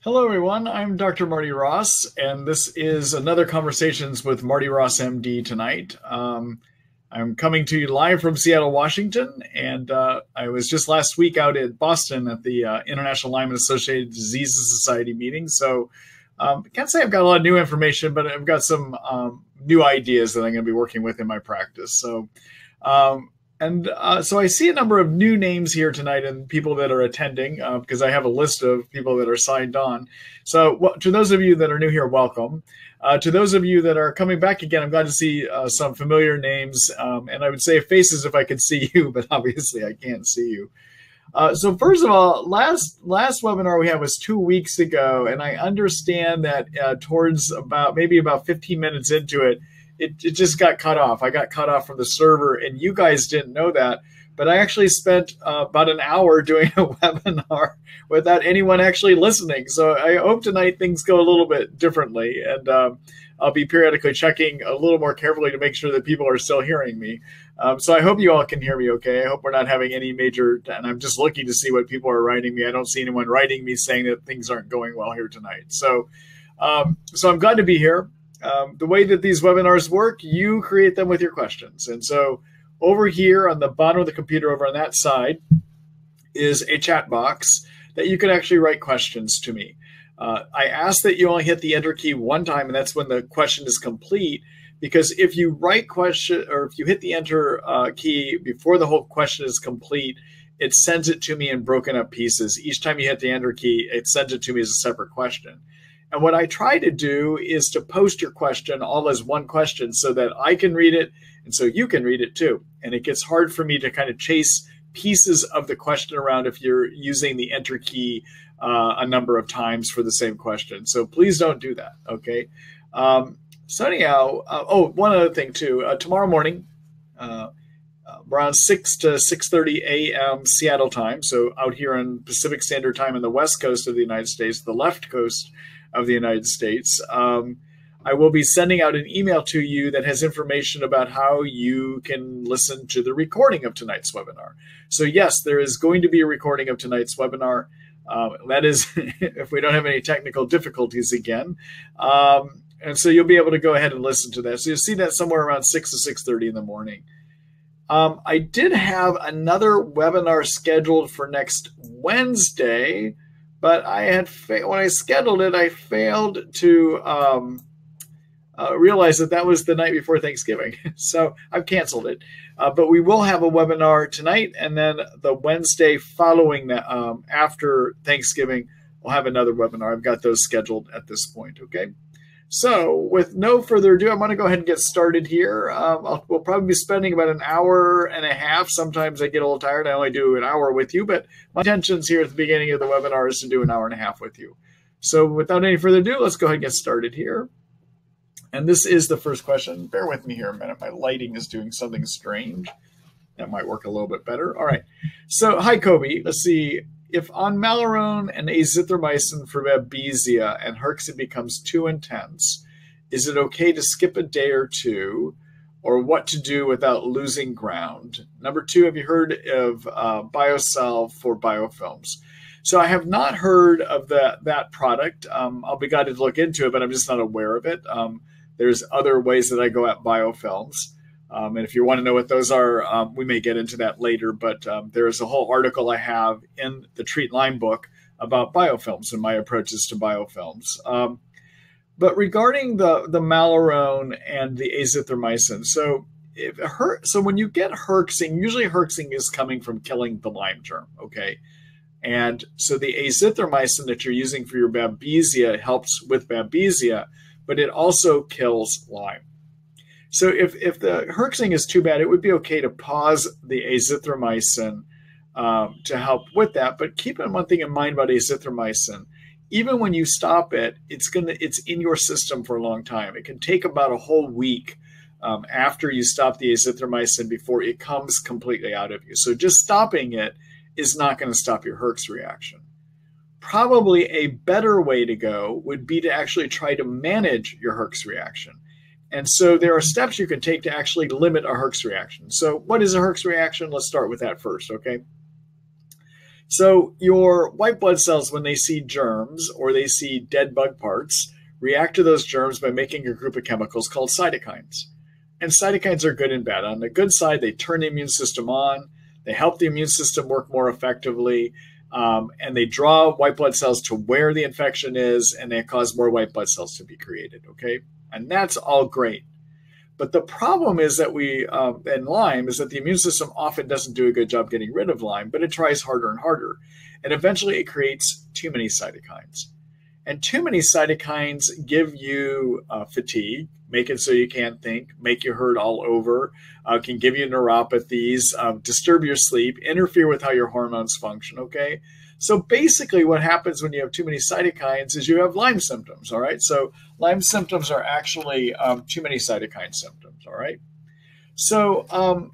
Hello, everyone. I'm Dr. Marty Ross, and this is another Conversations with Marty Ross MD tonight. I'm coming to you live from Seattle, Washington, and I was just last week out at Boston at the International Lyme and Associated Diseases Society meeting. So I can't say I've got a lot of new information, but I've got some new ideas that I'm going to be working with in my practice. So I see a number of new names here tonight and people that are attending because I have a list of people that are signed on. So to those of you that are new here, welcome. To those of you that are coming back again, I'm glad to see some familiar names. And I would say faces if I could see you, but obviously I can't see you. So first of all, last webinar we had was 2 weeks ago, and I understand that towards maybe about 15 minutes into it, it just got cut off. I got cut off from the server, and you guys didn't know that. But I actually spent about an hour doing a webinar without anyone actually listening. So I hope tonight things go a little bit differently, and I'll be periodically checking a little more carefully to make sure that people are still hearing me. So I hope you all can hear me okay. I hope we're not having any major, and I'm just looking to see what people are writing me. I don't see anyone writing me saying that things aren't going well here tonight. So I'm glad to be here. The way that these webinars work, you create them with your questions. And so over here on the bottom of the computer over on that side is a chat box that you can actually write questions to me. I ask that you only hit the enter key one time, and that's when the question is complete. Because if you write question, or if you hit the enter key before the whole question is complete, it sends it to me in broken up pieces. Each time you hit the enter key, it sends it to me as a separate question. And what I try to do is to post your question all as one question so that I can read it and so you can read it too. And it gets hard for me to kind of chase pieces of the question around if you're using the enter key a number of times for the same question. So please don't do that, okay? So anyhow, one other thing too. Tomorrow morning, around 6 to 6:30 a.m. Seattle time, so out here on Pacific Standard Time on the west coast of the United States, the left coast of the United States, I will be sending out an email to you that has information about how you can listen to the recording of tonight's webinar. So yes, there is going to be a recording of tonight's webinar. That is, if we don't have any technical difficulties again. And so you'll be able to go ahead and listen to that. So you'll see that somewhere around 6 to 6:30 in the morning. I did have another webinar scheduled for next Wednesday, but when I scheduled it, I failed to realize that was the night before Thanksgiving. So I've canceled it. But we will have a webinar tonight, and then the Wednesday following that, after Thanksgiving, we'll have another webinar. I've got those scheduled at this point, okay? So with no further ado, I'm going to go ahead and get started here. We'll probably be spending about an hour and a half. Sometimes I get a little tired. I only do an hour with you, but my intentions here at the beginning of the webinar is to do an hour and a half with you. So without any further ado, let's go ahead and get started here. And this is the first question. Bear with me here a minute. My lighting is doing something strange. That might work a little bit better. All right. So hi, Kobe. Let's see. If on Malarone and azithromycin for babesia and herxin becomes too intense, is it okay to skip a day or two, or what to do without losing ground? Number two, have you heard of BioSolve for biofilms? So I have not heard of that product. I'll be glad to look into it, but I'm just not aware of it. There's other ways that I go at biofilms. And if you want to know what those are, we may get into that later. But there's a whole article I have in the Treat Lyme book about biofilms and my approaches to biofilms. But regarding the Malarone and the azithromycin, so when you get herxing, usually herxing is coming from killing the Lyme germ, okay? And so the azithromycin that you're using for your babesia helps with babesia, but it also kills Lyme. So if the herxing is too bad, it would be okay to pause the azithromycin to help with that. But keep one thing in mind about azithromycin. Even when you stop it, it's in your system for a long time. It can take about a whole week after you stop the azithromycin before it comes completely out of you. So just stopping it is not going to stop your herx reaction. Probably a better way to go would be to actually try to manage your herx reaction. And so there are steps you can take to actually limit a herx reaction. So what is a herx reaction? Let's start with that first, okay? So your white blood cells, when they see germs or they see dead bug parts, react to those germs by making a group of chemicals called cytokines. And cytokines are good and bad. On the good side, they turn the immune system on, they help the immune system work more effectively, and they draw white blood cells to where the infection is, and they cause more white blood cells to be created, okay? And that's all great. But the problem is that in Lyme, is that the immune system often doesn't do a good job getting rid of Lyme, but it tries harder and harder. And eventually it creates too many cytokines. And too many cytokines give you fatigue, make it so you can't think, make you hurt all over, can give you neuropathies, disturb your sleep, interfere with how your hormones function, okay? So basically what happens when you have too many cytokines is you have Lyme symptoms, all right? So Lyme symptoms are actually too many cytokine symptoms, all right? So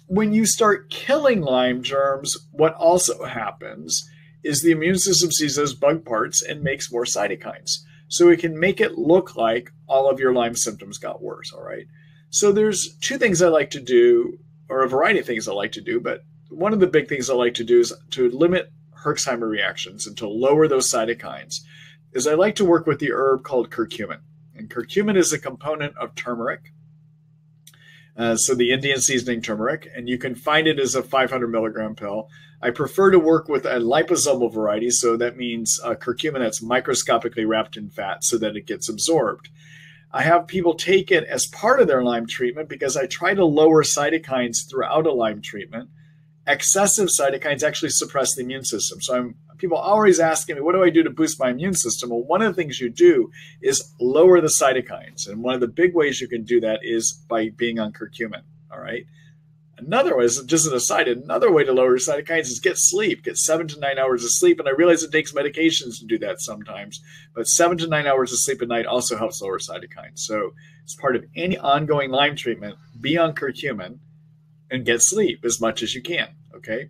when you start killing Lyme germs, what also happens is the immune system sees those bug parts and makes more cytokines. So it can make it look like all of your Lyme symptoms got worse, all right? So there's two things I like to do, or a variety of things I like to do, but one of the big things I like to do is to limit Herxheimer reactions and to lower those cytokines, is I like to work with the herb called curcumin. And curcumin is a component of turmeric. So the Indian seasoning turmeric, and you can find it as a 500 milligram pill. I prefer to work with a liposomal variety, so that means curcumin that's microscopically wrapped in fat so that it gets absorbed. I have people take it as part of their Lyme treatment because I try to lower cytokines throughout a Lyme treatment. Excessive cytokines actually suppress the immune system. So people are always asking me, what do I do to boost my immune system? Well, one of the things you do is lower the cytokines. And one of the big ways you can do that is by being on curcumin, all right? Another way, just an aside, another way to lower cytokines is get sleep, get 7 to 9 hours of sleep. And I realize it takes medications to do that sometimes, but 7 to 9 hours of sleep at night also helps lower cytokines. So as part of any ongoing Lyme treatment, be on curcumin and get sleep as much as you can, okay?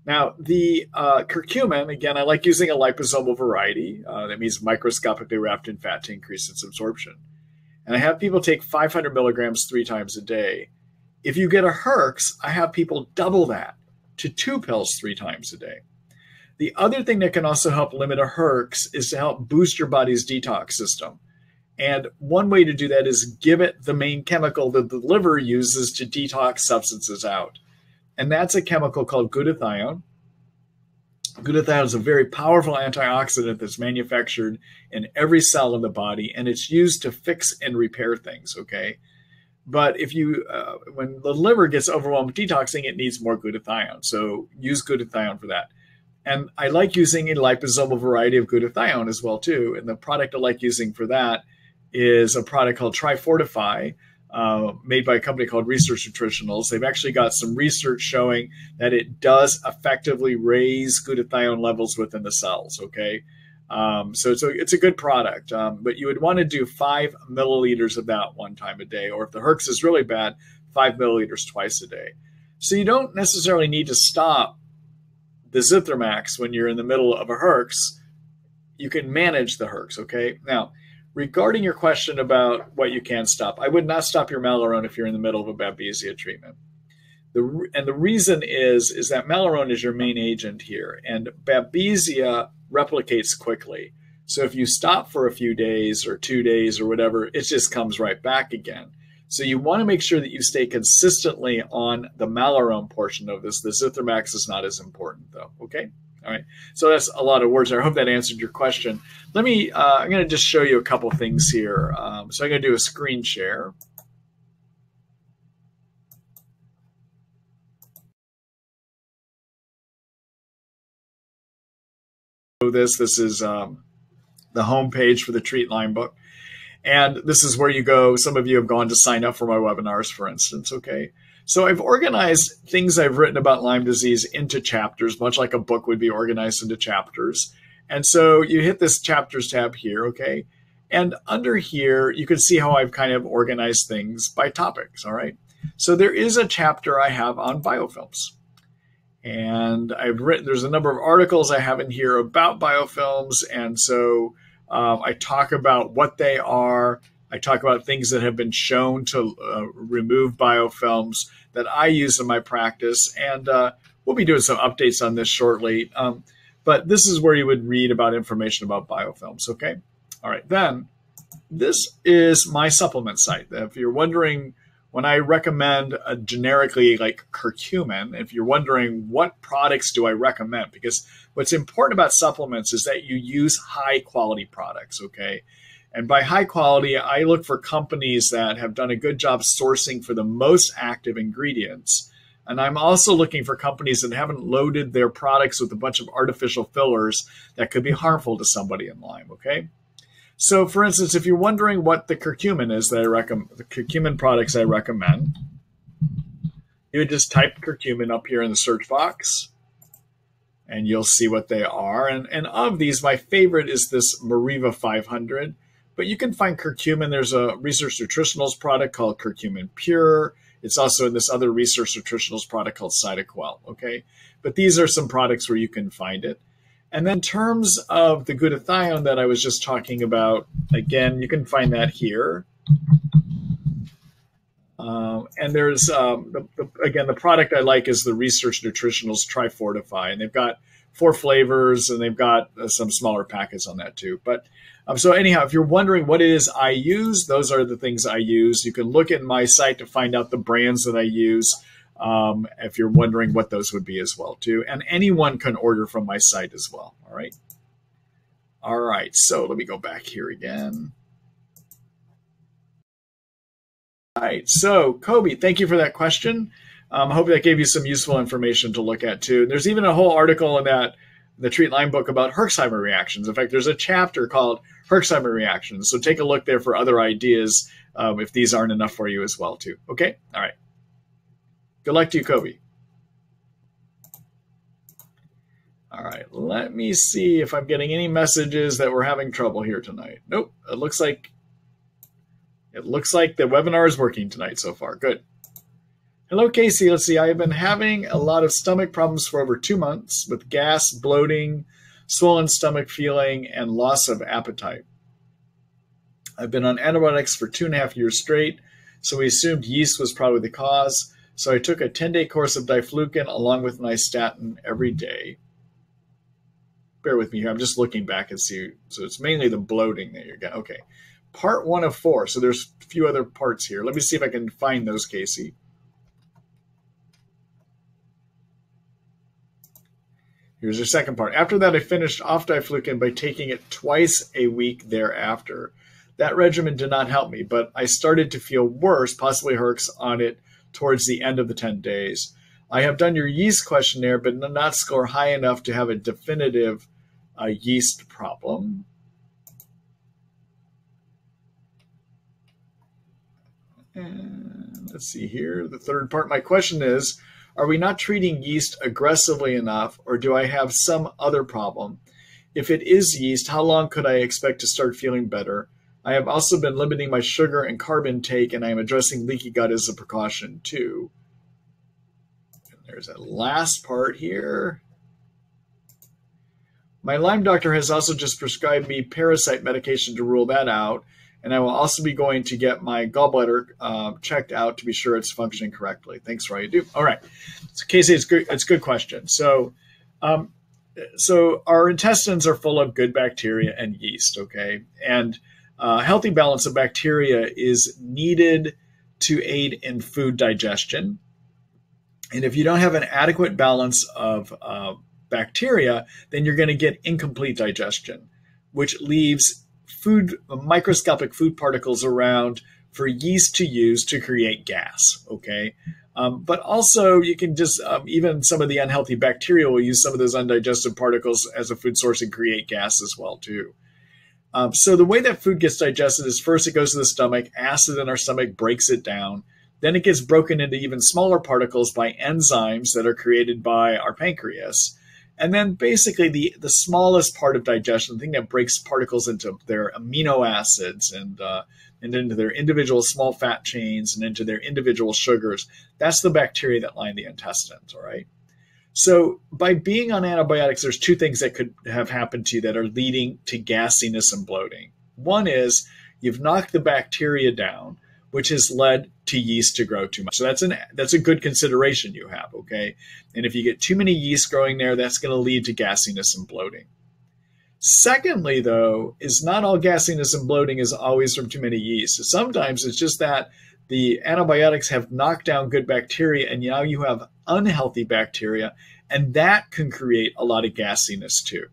Now, the curcumin, again, I like using a liposomal variety. That means microscopically wrapped in fat to increase its absorption. And I have people take 500 milligrams 3 times a day. If you get a Herx, I have people double that to 2 pills 3 times a day. The other thing that can also help limit a Herx is to help boost your body's detox system. And one way to do that is give it the main chemical that the liver uses to detox substances out. And that's a chemical called glutathione. Glutathione is a very powerful antioxidant that's manufactured in every cell in the body, and it's used to fix and repair things, okay? But if you, when the liver gets overwhelmed with detoxing, it needs more glutathione. So use glutathione for that. And I like using a liposomal variety of glutathione as well, too. And the product I like using for that is a product called Trifortify, made by a company called Research Nutritionals. They've actually got some research showing that it does effectively raise glutathione levels within the cells, okay? So it's a good product, but you would want to do 5 milliliters of that 1 time a day, or if the Herx is really bad, 5 milliliters twice a day. So you don't necessarily need to stop the Zithromax when you're in the middle of a Herx. You can manage the Herx, okay? Now, regarding your question about what you can stop, I would not stop your Malarone if you're in the middle of a Babesia treatment. And the reason is that Malarone is your main agent here, and Babesia replicates quickly. So if you stop for a few days or 2 days or whatever, it just comes right back again. So you want to make sure that you stay consistently on the Malarone portion of this. The Zithromax is not as important, though, okay? All right, so that's a lot of words there. I hope that answered your question. Let me, I'm going to just show you a couple things here. So I'm going to do a screen share. This is the home page for the Treat Lyme book. And this is where you go. Some of you have gone to sign up for my webinars, for instance, okay? So I've organized things I've written about Lyme disease into chapters, much like a book would be organized into chapters. And so you hit this chapters tab here, okay? And under here, you can see how I've kind of organized things by topics, all right? So there is a chapter I have on biofilms. And I've written, there's a number of articles I have in here about biofilms. And so I talk about what they are. I talk about things that have been shown to remove biofilms that I use in my practice. And we'll be doing some updates on this shortly. But this is where you would read about information about biofilms, okay? All right, then this is my supplement site. If you're wondering, when I recommend generically like curcumin, if you're wondering what products do I recommend, because what's important about supplements is that you use high quality products, okay? And by high quality, I look for companies that have done a good job sourcing for the most active ingredients. And I'm also looking for companies that haven't loaded their products with a bunch of artificial fillers that could be harmful to somebody in Lyme, okay? So for instance, if you're wondering what the curcumin is that I recommend, the curcumin products I recommend, you would just type curcumin up here in the search box and you'll see what they are. And of these, my favorite is this Mariva 500, but you can find curcumin. There's a Research Nutritionals product called Curcumin Pure. It's also in this other Research Nutritionals product called Cytoquel, okay? But these are some products where you can find it. And then in terms of the glutathione that I was just talking about, again, you can find that here. And there's, again, the product I like is the Research Nutritionals Trifortify. And they've got 4 flavors, and they've got some smaller packets on that too. But so anyhow, if you're wondering what it is I use, those are the things I use. You can look at my site to find out the brands that I use. If you're wondering what those would be as well too. And anyone can order from my site as well. All right. All right. So let me go back here again. All right. So Kobe, thank you for that question. I hope that gave you some useful information to look at too. There's even a whole article in the Treat Lyme book about Herxheimer reactions. In fact, there's a chapter called Herxheimer reactions. So take a look there for other ideas if these aren't enough for you as well too. Okay. All right. Good luck to you, Kobe. All right, let me see if I'm getting any messages that we're having trouble here tonight. Nope, it looks like the webinar is working tonight so far. Good. Hello, Casey. Let's see. I have been having a lot of stomach problems for over 2 months with gas, bloating, swollen stomach feeling, and loss of appetite. I've been on antibiotics for 2.5 years straight, so we assumed yeast was probably the cause. So I took a 10-day course of diflucan along with nystatin every day. Bear with me here. I'm just looking back and see. So it's mainly the bloating that you're getting. Okay. Part 1 of 4. So there's a few other parts here. Let me see if I can find those, Casey. Here's your second part. After that, I finished off diflucan by taking it twice a week thereafter. That regimen did not help me, but I started to feel worse, possibly Herx, on it towards the end of the 10 days. I have done your yeast questionnaire, but not score high enough to have a definitive yeast problem. And let's see here. The third part. My question is, are we not treating yeast aggressively enough, or do I have some other problem? If it is yeast, how long could I expect to start feeling better? I have also been limiting my sugar and carb intake, and I am addressing leaky gut as a precaution too. And there's that last part here. My Lyme doctor has also just prescribed me parasite medication to rule that out, and I will also be going to get my gallbladder checked out to be sure it's functioning correctly. Thanks for all you do. All right, so Casey, it's a good question. So our intestines are full of good bacteria and yeast, okay? And a healthy balance of bacteria is needed to aid in food digestion. And if you don't have an adequate balance of bacteria, then you're going to get incomplete digestion, which leaves microscopic food particles around for yeast to use to create gas, okay? But also you can just, even some of the unhealthy bacteria will use some of those undigested particles as a food source and create gas as well too. So the way that food gets digested is first it goes to the stomach, acid in our stomach breaks it down. Then it gets broken into even smaller particles by enzymes that are created by our pancreas. And then basically the smallest part of digestion, the thing that breaks particles into their amino acids and into their individual small fat chains and into their individual sugars, that's the bacteria that line the intestines, all right? So by being on antibiotics, there's 2 things that could have happened to you that are leading to gassiness and bloating. One is you've knocked the bacteria down, which has led to yeast to grow too much. So that's a good consideration you have, okay? And if you get too many yeast growing there, that's going to lead to gassiness and bloating. Secondly, though, is not all gassiness and bloating is always from too many yeast. Sometimes it's just that the antibiotics have knocked down good bacteria and now you have unhealthy bacteria, and that can create a lot of gassiness too.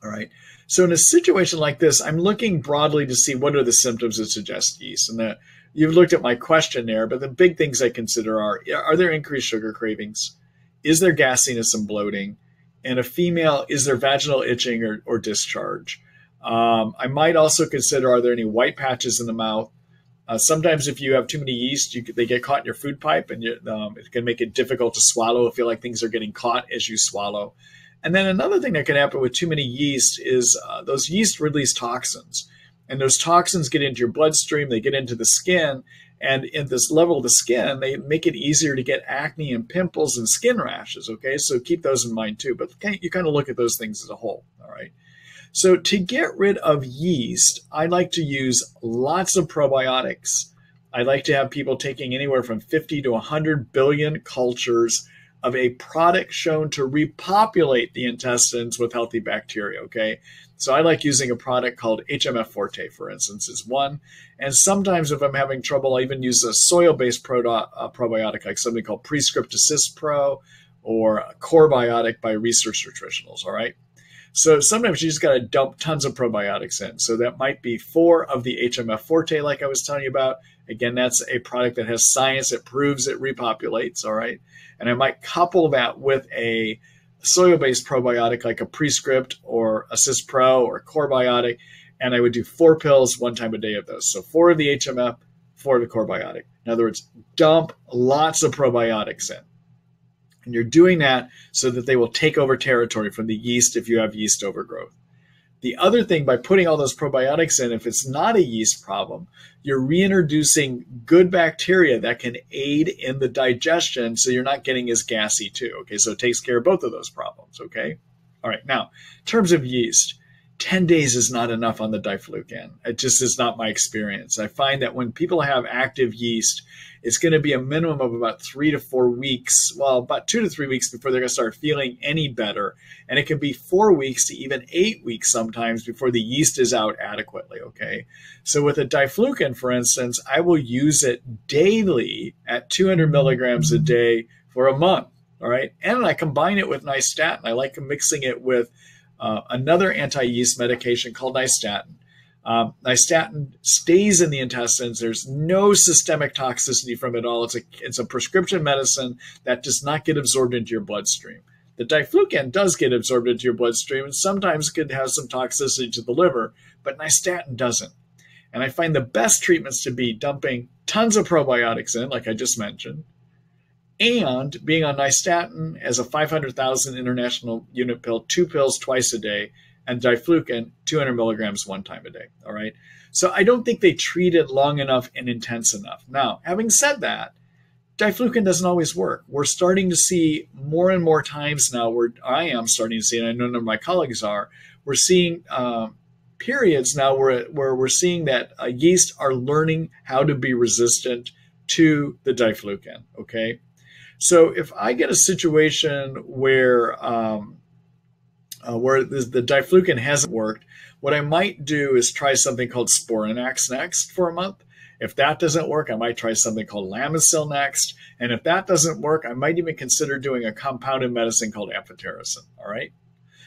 All right. So in a situation like this, I'm looking broadly to see what are the symptoms that suggest yeast. And you've looked at my questionnaire, but the big things I consider are there increased sugar cravings? Is there gassiness and bloating? And a female, is there vaginal itching or discharge? I might also consider, are there any white patches in the mouth? Sometimes if you have too many yeast, they get caught in your food pipe, and it can make it difficult to swallow. I feel like things are getting caught as you swallow. And then another thing that can happen with too many yeast is those yeast release toxins. And those toxins get into your bloodstream, they get into the skin, and at this level of the skin, they make it easier to get acne and pimples and skin rashes, okay? So keep those in mind too. But you kind of look at those things as a whole, all right? So to get rid of yeast, I like to use lots of probiotics. I like to have people taking anywhere from 50 to 100 billion cultures of a product shown to repopulate the intestines with healthy bacteria, okay? So I like using a product called HMF Forte, for instance, is one. And sometimes if I'm having trouble, I even use a soil-based probiotic, like something called Prescript Assist Pro or a Core Biotic by Research Nutritionals, all right? So sometimes you just got to dump tons of probiotics in. So that might be 4 of the HMF Forte, like I was telling you about. Again, that's a product that has science. It proves it repopulates, all right? And I might couple that with a soil-based probiotic like a Prescript or Assist Pro or Core Biotic, and I would do 4 pills 1 time a day of those. So 4 of the HMF, 4 of the Core Biotic. In other words, dump lots of probiotics in. And you're doing that so that they will take over territory from the yeast if you have yeast overgrowth. The other thing, by putting all those probiotics in, if it's not a yeast problem, you're reintroducing good bacteria that can aid in the digestion, so you're not getting as gassy too. Okay, so it takes care of both of those problems, okay? All right, now, in terms of yeast, 10 days is not enough on the diflucan. It just is not my experience. I find that when people have active yeast, it's going to be a minimum of about 3 to 4 weeks, well, about 2 to 3 weeks before they're going to start feeling any better. And it can be 4 weeks to even 8 weeks sometimes before the yeast is out adequately, okay? So with a diflucan, for instance, I will use it daily at 200 milligrams a day for a month, all right? And I combine it with nystatin. I like mixing it with another anti-yeast medication called nystatin. Nystatin stays in the intestines. There's no systemic toxicity from it at all. It's a prescription medicine that does not get absorbed into your bloodstream. The diflucan does get absorbed into your bloodstream, and sometimes it could have some toxicity to the liver, but nystatin doesn't. And I find the best treatments to be dumping tons of probiotics in, like I just mentioned, and being on nystatin as a 500,000 international unit pill, 2 pills twice a day, and diflucan 200 milligrams 1 time a day, all right? So I don't think they treat it long enough and intense enough. Now, having said that, diflucan doesn't always work. We're starting to see more and more times now where I am starting to see, and I know none of my colleagues are, we're seeing periods now where we're seeing that yeast are learning how to be resistant to the diflucan, okay? So if I get a situation where the diflucan hasn't worked, what I might do is try something called Sporanax next for a month. If that doesn't work, I might try something called Lamisil next. And if that doesn't work, I might even consider doing a compounded medicine called amphotericin, all right?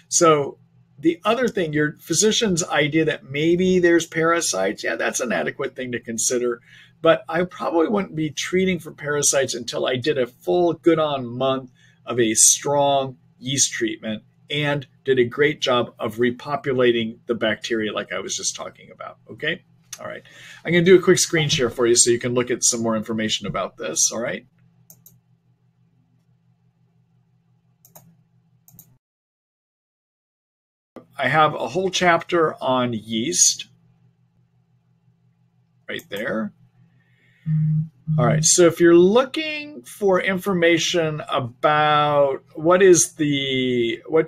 So the other thing, your physician's idea that maybe there's parasites, yeah, that's an adequate thing to consider. But I probably wouldn't be treating for parasites until I did a full good-on month of a strong yeast treatment and did a great job of repopulating the bacteria like I was just talking about, okay? All right. I'm going to do a quick screen share for you so you can look at some more information about this, all right? I have a whole chapter on yeast right there. All right. So if you're looking for information about what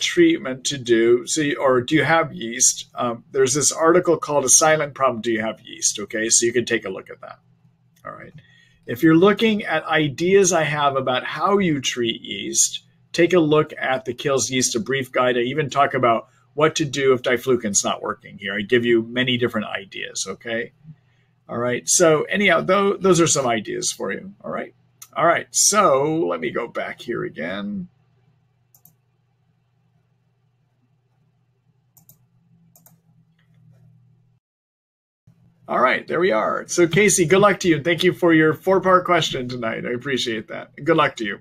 treatment to do, or do you have yeast? There's this article called "A Silent Problem: Do You Have Yeast?" Okay, so you can take a look at that. All right. If you're looking at ideas I have about how you treat yeast, take a look at the Kills Yeast: A Brief Guide. I even talk about what to do if diflucan's not working here. I give you many different ideas. Okay. All right. So anyhow, those are some ideas for you. All right. All right. So let me go back here again. All right. There we are. So Casey, good luck to you. Thank you for your 4-part question tonight. I appreciate that. Good luck to you.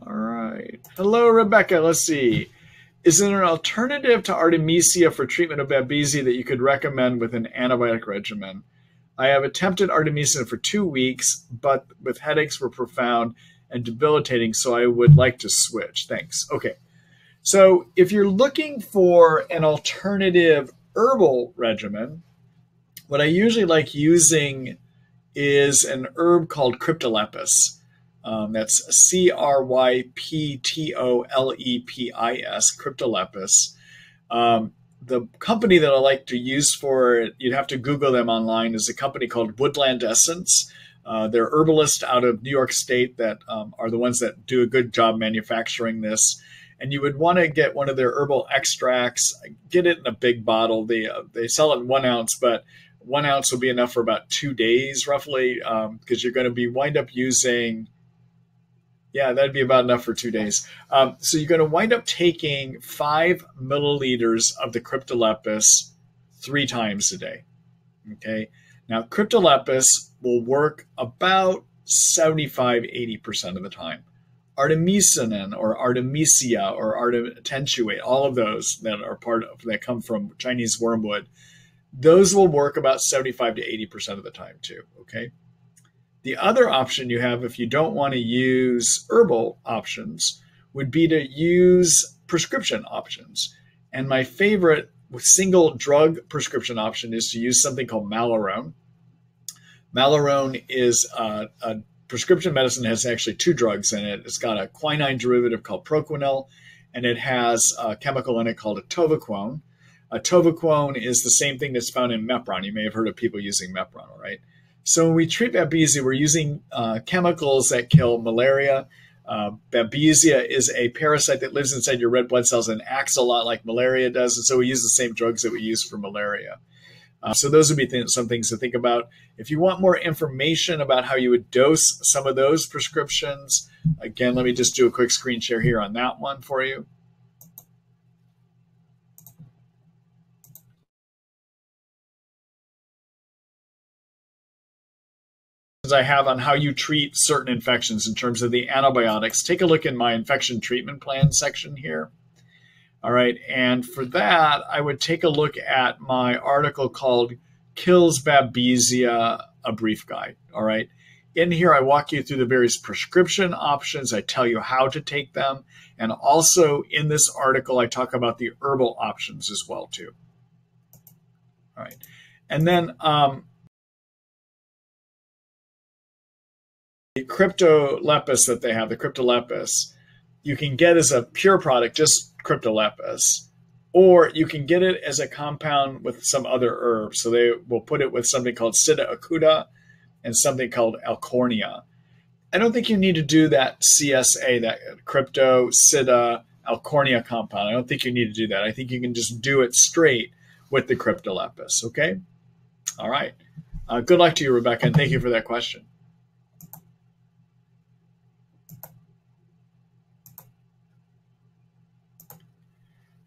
All right. Hello, Rebecca. Let's see. Is there an alternative to Artemisia for treatment of Babesia that you could recommend with an antibiotic regimen? I have attempted Artemisia for 2 weeks, but with headaches were profound and debilitating, so I would like to switch. Thanks. Okay. So if you're looking for an alternative herbal regimen, what I usually like using is an herb called Cryptolepis. That's Cryptolepis, Cryptolepis. The company that I like to use for it, you'd have to Google them online, is a company called Woodland Essence. They're herbalists out of New York State that are the ones that do a good job manufacturing this. And you would want to get one of their herbal extracts, get it in a big bottle. They sell it in 1 ounce, but 1 ounce will be enough for about 2 days roughly, because you're going to wind up using, yeah, that'd be about enough for 2 days. So you're going to wind up taking 5 milliliters of the Cryptolepis 3 times a day. Okay. Now, Cryptolepis will work about 75–80% of the time. Artemisinin or Artemisia or Artetentuate, all of those that come from Chinese wormwood, those will work about 75–80% of the time too. Okay. The other option you have, if you don't want to use herbal options, would be to use prescription options. And my favorite single drug prescription option is to use something called Malarone. Malarone is a prescription medicine that has actually 2 drugs in it. It's got a quinine derivative called proquinil, and it has a chemical in it called atovaquone. Atovaquone is the same thing that's found in Mepron. You may have heard of people using Mepron, all right? So when we treat Babesia, we're using chemicals that kill malaria. Babesia is a parasite that lives inside your red blood cells and acts a lot like malaria does, and so we use the same drugs that we use for malaria. So those would be some things to think about. If you want more information about how you would dose some of those prescriptions, again, let me just do a quick screen share here on that one for you. I have on how you treat certain infections in terms of the antibiotics. Take a look in my infection treatment plan section here. All right, and for that, I would take a look at my article called Kills Babesia, A Brief Guide. All right, in here, I walk you through the various prescription options. I tell you how to take them. And also in this article, I talk about the herbal options as well, too. All right, and then the Cryptolepis that they have, the Cryptolepis, you can get as a pure product, just Cryptolepis, or you can get it as a compound with some other herbs. So they will put it with something called Sida acuta and something called Alcornia. I don't think you need to do that CSA, that Crypto Sida Alcornia compound. I don't think you need to do that. I think you can just do it straight with the Cryptolepis, okay? All right. Good luck to you, Rebecca, and thank you for that question.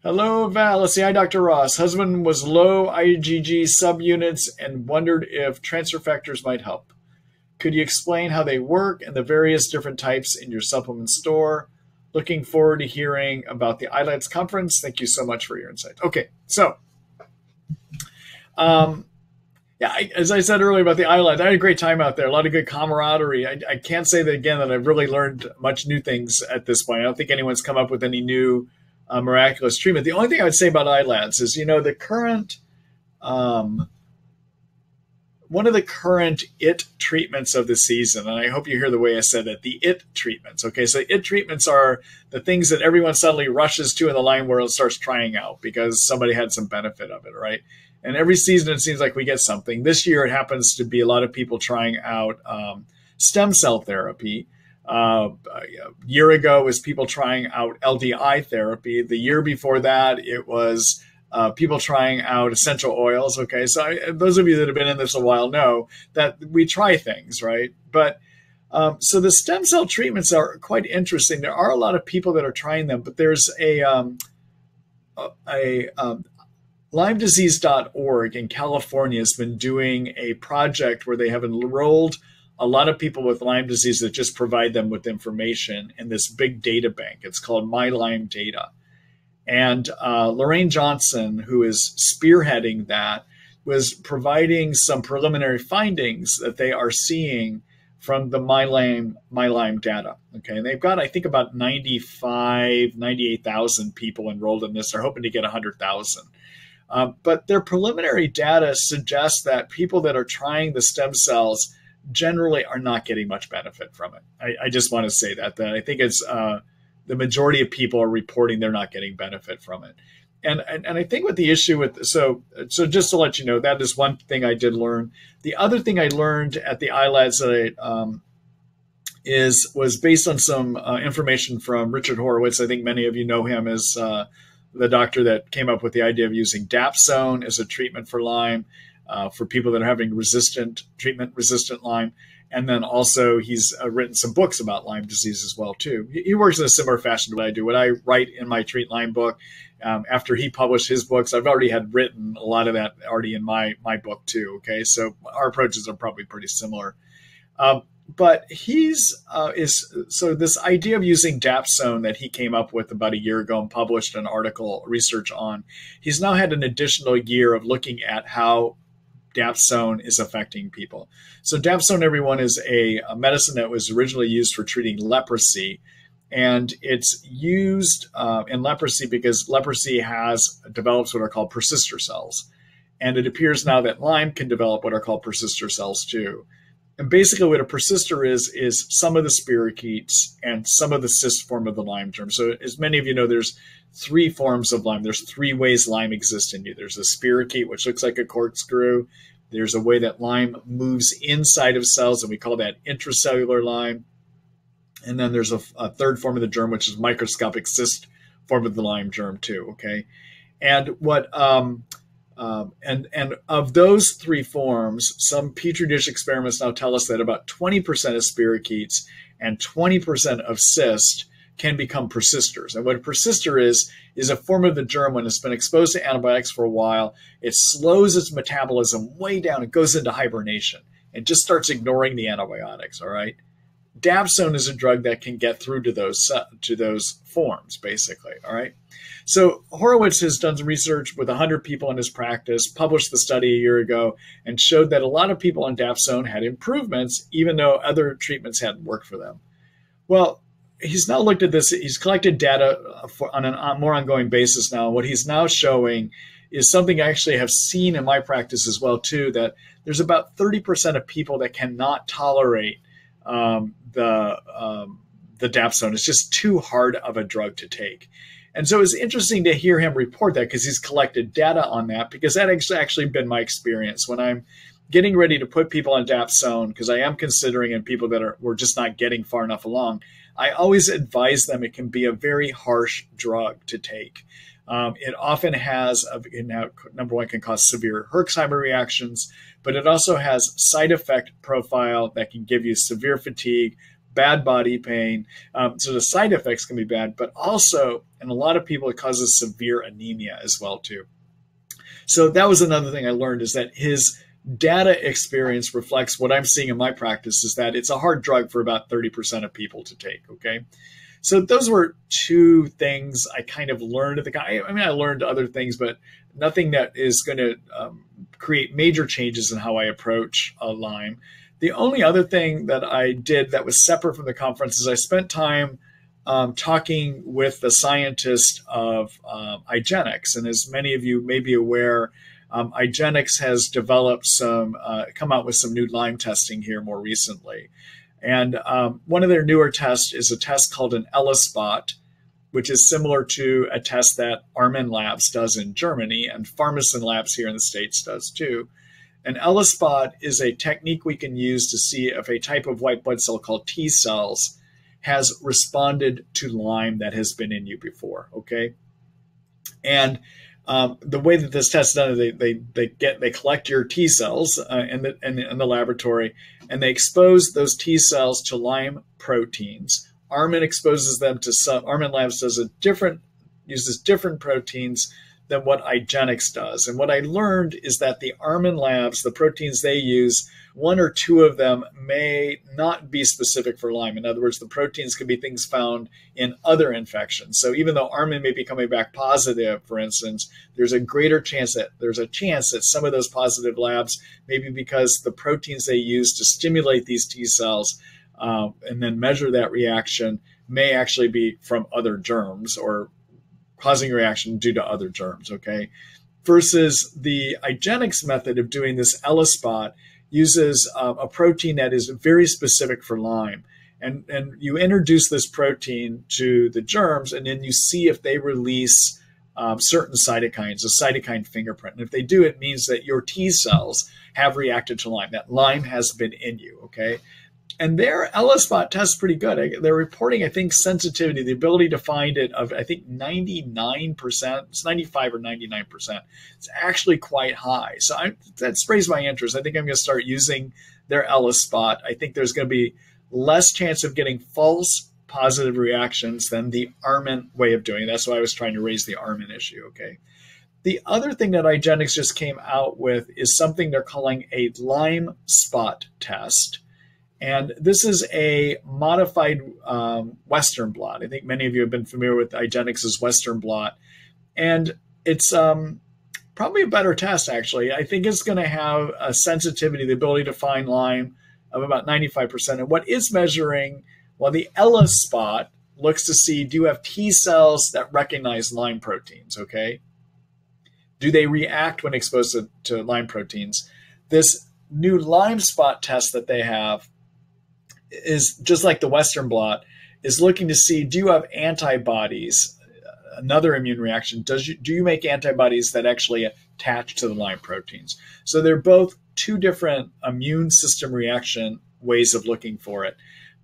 Hello, Val. Let's see. Hi, Dr. Ross. Husband was low IgG subunits and wondered if transfer factors might help. Could you explain how they work and the various different types in your supplement store? Looking forward to hearing about the ILADS conference. Thank you so much for your insight. Okay, so as I said earlier about the ILADS, I had a great time out there. A lot of good camaraderie. I can't say that again that I've really learned much new things at this point. I don't think anyone's come up with any new miraculous treatment. The only thing I would say about ILADs is, the current um, one of the current IT treatments of the season, and I hope you hear the way I said it, the IT treatments. Okay, so IT treatments are the things that everyone suddenly rushes to in the Lyme world and starts trying out because somebody had some benefit of it, right? And every season it seems like we get something. This year it happens to be a lot of people trying out stem cell therapy. A year ago it was people trying out LDI therapy. The year before that it was people trying out essential oils. Okay, so those of you that have been in this a while know that we try things, right? But so the stem cell treatments are quite interesting. There are a lot of people that are trying them, but there's a LymeDisease.org in California has been doing a project where they have enrolled a lot of people with Lyme disease that just provide them with information in this big data bank. It's called My Lyme Data. And Lorraine Johnson, who is spearheading that, was providing some preliminary findings that they are seeing from the My Lyme data. Okay, and they've got, I think, about 98,000 people enrolled in this. They're hoping to get 100,000. But their preliminary data suggests that people that are trying the stem cells generally are not getting much benefit from it. I just want to say that I think it's the majority of people are reporting they're not getting benefit from it. And I think what the issue with, so just to let you know, that is one thing I did learn. The other thing I learned at the ILADS that was based on some information from Richard Horowitz. I think many of you know him as the doctor that came up with the idea of using dapsone as a treatment for Lyme, for people that are having treatment-resistant Lyme. And then also he's written some books about Lyme disease as well, too. He works in a similar fashion to what I do. What I write in my Treat Lyme book, after he published his books, I've already had written a lot of that already in my book, too. Okay, so our approaches are probably pretty similar. But so this idea of using dapsone that he came up with about a year ago and published an article research on, he's now had an additional year of looking at how dapsone is affecting people. So dapsone, everyone, is a medicine that was originally used for treating leprosy. And it's used in leprosy because leprosy develops what are called persister cells. And it appears now that Lyme can develop what are called persister cells too. And basically what a persister is some of the spirochetes and some of the cyst form of the Lyme germ. So as many of you know, there's 3 forms of Lyme. There's 3 ways Lyme exists in you. There's a spirochete, which looks like a corkscrew. There's a way that Lyme moves inside of cells, and we call that intracellular Lyme. And then there's a third form of the germ, which is microscopic cyst form of the Lyme germ too, okay? And what and of those 3 forms, some petri dish experiments now tell us that about 20% of spirochetes and 20% of cyst can become persisters. And what a persister is a form of the germ when it's been exposed to antibiotics for a while, it slows its metabolism way down. It goes into hibernation and just starts ignoring the antibiotics, all right? Dapsone is a drug that can get through to those forms, basically, all right? So Horowitz has done some research with 100 people in his practice, published the study a year ago, and showed that a lot of people on dapsone had improvements, even though other treatments hadn't worked for them. Well, he's now looked at this. He's collected data on a more ongoing basis now. What he's now showing is something I actually have seen in my practice as well, too, that there's about 30% of people that cannot tolerate the dapsone. It's just too hard of a drug to take. And so it's interesting to hear him report that because he's collected data on that, because that has actually been my experience when I'm getting ready to put people on dapsone, because I am considering in people that we're just not getting far enough along. I always advise them it can be a very harsh drug to take. It often has, number one, can cause severe Herxheimer reactions, but it also has side effect profile that can give you severe fatigue, bad body pain. So the side effects can be bad, but also, in a lot of people, it causes severe anemia as well, too. So that was another thing I learned, is that his data experience reflects what I'm seeing in my practice, is that it's a hard drug for about 30% of people to take, okay? So those were 2 things I kind of learned at the time. I mean, I learned other things, but nothing that is going to create major changes in how I approach Lyme. The only other thing that I did that was separate from the conference is I spent time talking with the scientist of IGeneX. And as many of you may be aware, IGeneX has developed come out with some new Lyme testing here more recently. And one of their newer tests is a test called an ELISpot, which is similar to a test that Armin Labs does in Germany and Pharmacin Labs here in the States does too. An ELISpot is a technique we can use to see if a type of white blood cell called T cells has responded to Lyme that has been in you before, okay? And the way that this test is done is they collect your T cells in the laboratory, and they expose those T cells to Lyme proteins. Armin exposes them to Armin Labs uses different proteins than what IGeneX does. And what I learned is that the Armin Labs, the proteins they use, one or two of them may not be specific for Lyme. In other words, the proteins could be things found in other infections. So even though Armin may be coming back positive, for instance, there's a chance that some of those positive labs may be because the proteins they use to stimulate these T cells and then measure that reaction may actually be from other germs or causing a reaction due to other germs, okay? Versus the IGeneX method of doing this ELISpot uses a protein that is very specific for Lyme. And you introduce this protein to the germs, and then you see if they release certain cytokines, a cytokine fingerprint. And if they do, it means that your T cells have reacted to Lyme, that Lyme has been in you, okay? And their ELISpot tests pretty good. They're reporting, I think, sensitivity, the ability to find it of, I think, 99%. It's 95 or 99%. It's actually quite high. So that sprays my interest. I think I'm going to start using their ELISpot. I think there's going to be less chance of getting false positive reactions than the Armin way of doing it. That's why I was trying to raise the Armin issue, okay? The other thing that IGeneX just came out with is something they're calling a Lyme spot test. And this is a modified Western blot. I think many of you have been familiar with IGeneX's Western blot. And it's probably a better test, actually. I think it's going to have a sensitivity, the ability to find Lyme of about 95%. And what it's measuring, well, the ELISpot looks to see, do you have T cells that recognize Lyme proteins, okay? Do they react when exposed to Lyme proteins? This new Lyme spot test that they have is just like the Western blot, is looking to see, do you have antibodies, another immune reaction? Do you make antibodies that actually attach to the Lyme proteins? So they're both two different immune system reaction ways of looking for it.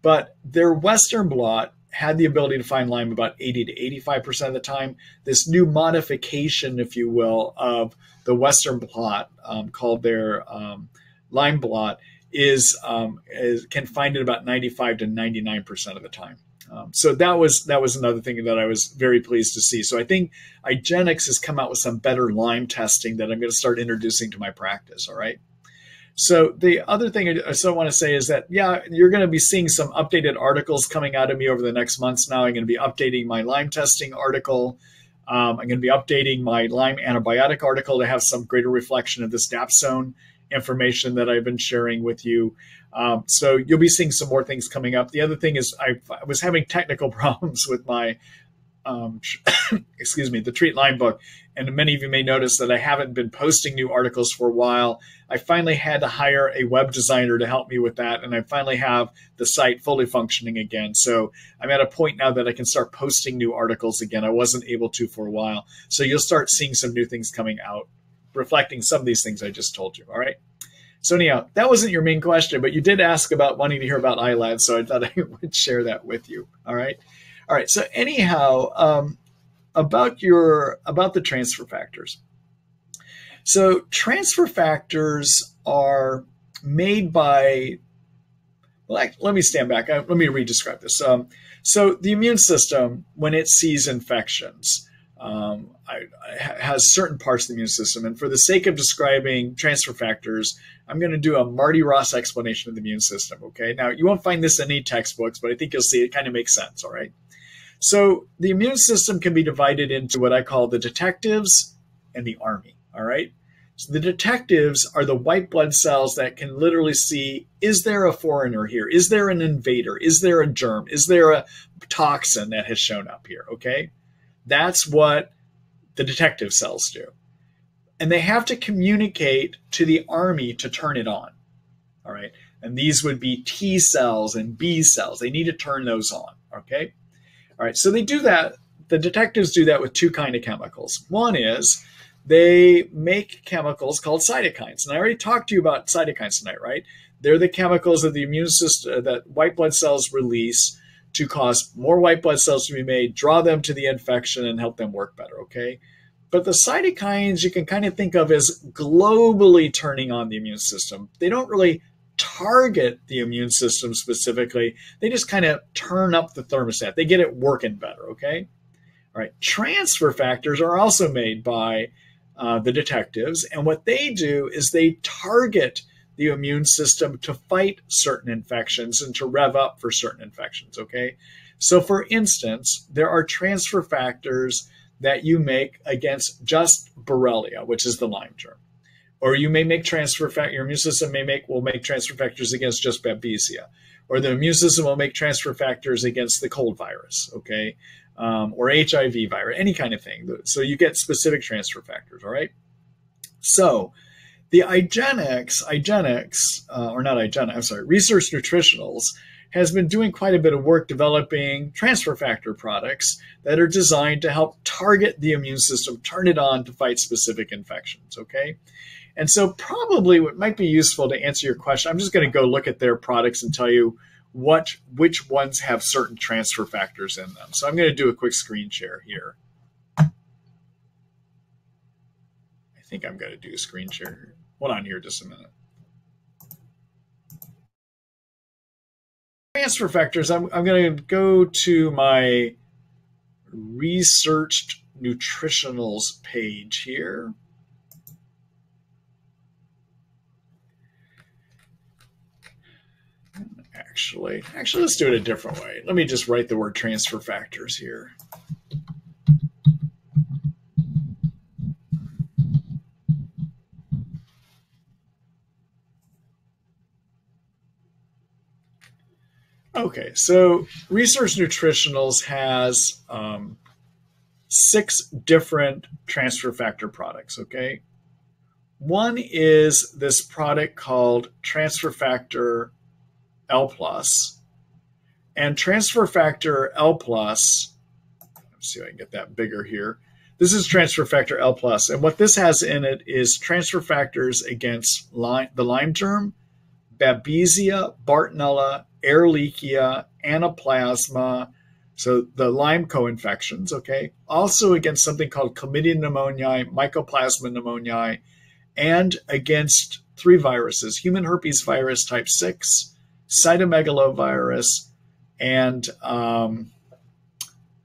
But their Western blot had the ability to find Lyme about 80 to 85% of the time. This new modification, if you will, of the Western blot called their Lyme blot can find it about 95 to 99% of the time. So that was another thing that I was very pleased to see. So I think IGeneX has come out with some better Lyme testing that I'm going to start introducing to my practice. All right. So the other thing I want to say is that, yeah, you're going to be seeing some updated articles coming out of me over the next months now. I'm going to be updating my Lyme testing article. I'm going to be updating my Lyme antibiotic article to have some greater reflection of this dapsone information that I've been sharing with you. So you'll be seeing some more things coming up. The other thing is I was having technical problems with my, the Treat Lyme book. And many of you may notice that I haven't been posting new articles for a while. I finally had to hire a web designer to help me with that. And I finally have the site fully functioning again. So I'm at a point now that I can start posting new articles again. I wasn't able to for a while. So you'll start seeing some new things coming out, reflecting some of these things I just told you. All right. So anyhow, that wasn't your main question, but you did ask about wanting to hear about iLab. So I thought I would share that with you. All right. All right. So anyhow, about the transfer factors. So transfer factors are made by, let me stand back. Let me re-describe this. So the immune system, when it sees infections, has certain parts of the immune system. And for the sake of describing transfer factors, I'm going to do a Marty Ross explanation of the immune system. Okay. Now, you won't find this in any textbooks, but I think you'll see it kind of makes sense. All right. So the immune system can be divided into what I call the detectives and the army. All right. So the detectives are the white blood cells that can literally see, is there a foreigner here? Is there an invader? Is there a germ? Is there a toxin that has shown up here? Okay. That's what the detective cells do. And they have to communicate to the army to turn it on. All right. And these would be T cells and B cells. They need to turn those on. Okay. All right. So they do that. The detectives do that with two kinds of chemicals. One is they make chemicals called cytokines. And I already talked to you about cytokines tonight, right? They're the chemicals that the immune system, that white blood cells release to cause more white blood cells to be made, draw them to the infection, and help them work better, okay? But the cytokines you can kind of think of as globally turning on the immune system. They don't really target the immune system specifically. They just kind of turn up the thermostat. They get it working better, okay? All right, transfer factors are also made by the detectives, and what they do is they target the immune system to fight certain infections and to rev up for certain infections, okay? So for instance, there are transfer factors that you make against just Borrelia, which is the Lyme germ. Or you may make transfer factors, your immune system will make transfer factors against just Babesia. Or the immune system will make transfer factors against the cold virus, okay? Or HIV virus, any kind of thing. So you get specific transfer factors, all right? So the Research Nutritionals has been doing quite a bit of work developing transfer factor products that are designed to help target the immune system, turn it on to fight specific infections, okay? And so probably what might be useful to answer your question, I'm just going to go look at their products and tell you which ones have certain transfer factors in them. So I'm going to do a quick screen share here. I think I'm going to do a screen share here. Hold on here just a minute. Transfer factors, I'm going to go to my Research Nutritionals page here. Actually, let's do it a different way. Let me just write the word transfer factors here. Okay, so Research Nutritionals has 6 different transfer factor products, okay? One is this product called Transfer Factor L+. And Transfer Factor L+, let's see if I can get that bigger here. This is Transfer Factor L+. And what this has in it is transfer factors against the Lyme germ, Babesia, Bartonella, Ehrlichia, Anaplasma, so the Lyme co-infections, okay? Also against something called Chlamydia pneumoniae, Mycoplasma pneumoniae, and against 3 viruses, human herpes virus type 6, cytomegalovirus, and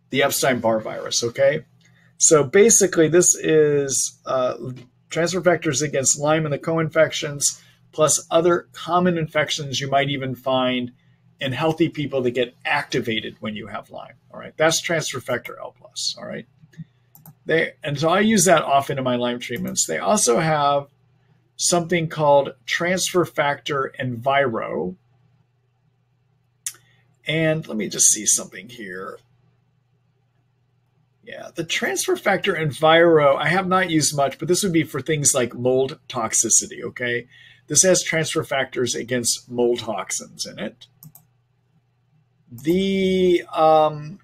the Epstein-Barr virus, okay? So basically this is transfer factors against Lyme and the co-infections, plus other common infections you might even find in healthy people that get activated when you have Lyme, all right? That's transfer factor L+, all right? And so I use that often in my Lyme treatments. They also have something called transfer factor Enviro. And let me just see something here. Yeah, the transfer factor Enviro, I have not used much, but this would be for things like mold toxicity, okay? This has transfer factors against mold toxins in it. They have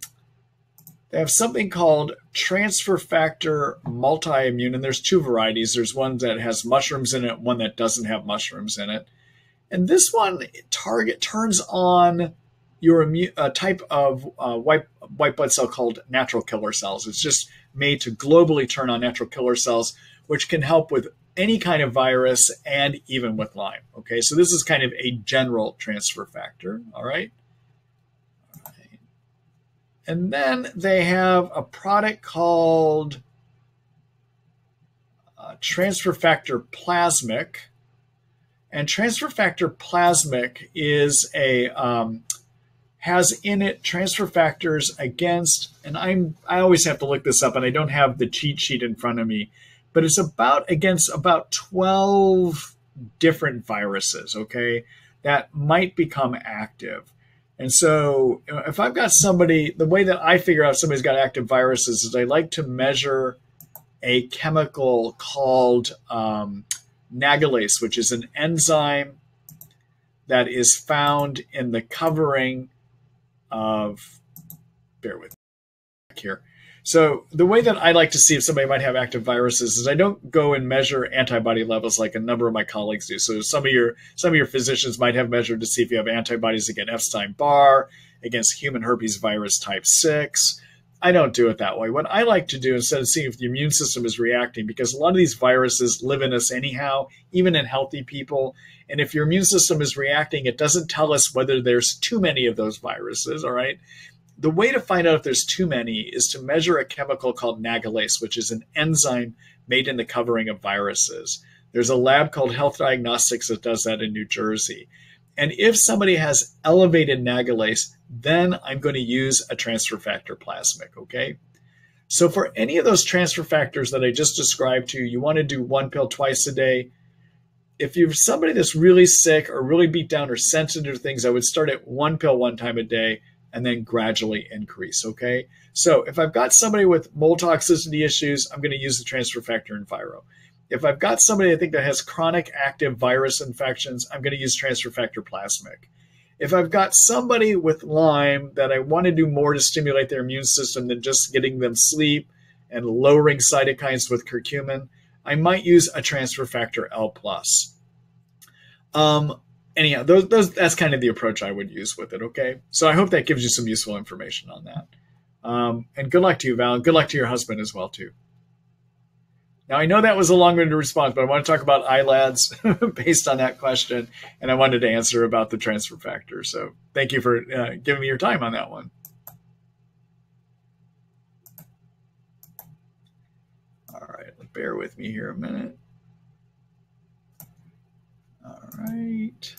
something called transfer factor multi-immune, and there's 2 varieties. There's one that has mushrooms in it, one that doesn't have mushrooms in it. And this one turns on your type of white blood cell called natural killer cells. It's just made to globally turn on natural killer cells, which can help with any kind of virus and even with Lyme. Okay, so this is kind of a general transfer factor. All right. And then they have a product called transfer factor plasmic. And transfer factor plasmic is has in it transfer factors against, and I always have to look this up, and I don't have the cheat sheet in front of me, but it's against about 12 different viruses, okay, that might become active. And so if I've got somebody, the way that I figure out if somebody's got active viruses is I like to measure a chemical called nagalase, which is an enzyme that is found in the covering of, bear with me here. So the way that I like to see if somebody might have active viruses is I don't go and measure antibody levels like a number of my colleagues do. So some of your physicians might have measured to see if you have antibodies against Epstein-Barr, against human herpes virus type 6. I don't do it that way. What I like to do, instead of seeing if the immune system is reacting, because a lot of these viruses live in us anyhow, even in healthy people. And if your immune system is reacting, it doesn't tell us whether there's too many of those viruses, all right? The way to find out if there's too many is to measure a chemical called nagalase, which is an enzyme made in the covering of viruses. There's a lab called Health Diagnostics that does that in New Jersey. And if somebody has elevated nagalase, then I'm going to use a transfer factor plasmic, okay? So for any of those transfer factors that I just described to you, you want to do one pill twice a day. If you're somebody that's really sick or really beat down or sensitive to things, I would start at one pill one time a day and then gradually increase, okay? So if I've got somebody with mold toxicity issues, I'm going to use the transfer factor Enviro. If I've got somebody I think that has chronic active virus infections, I'm going to use transfer factor plasmic. If I've got somebody with Lyme that I want to do more to stimulate their immune system than just getting them sleep and lowering cytokines with curcumin, I might use a transfer factor L+. Anyhow, that's kind of the approach I would use with it, okay? So I hope that gives you some useful information on that. And good luck to you, Val, and good luck to your husband as well, too. Now, I know that was a long-winded response, but I want to talk about ILADs based on that question, and I wanted to answer about the transfer factor. So thank you for giving me your time on that one. All right, bear with me here a minute. All right.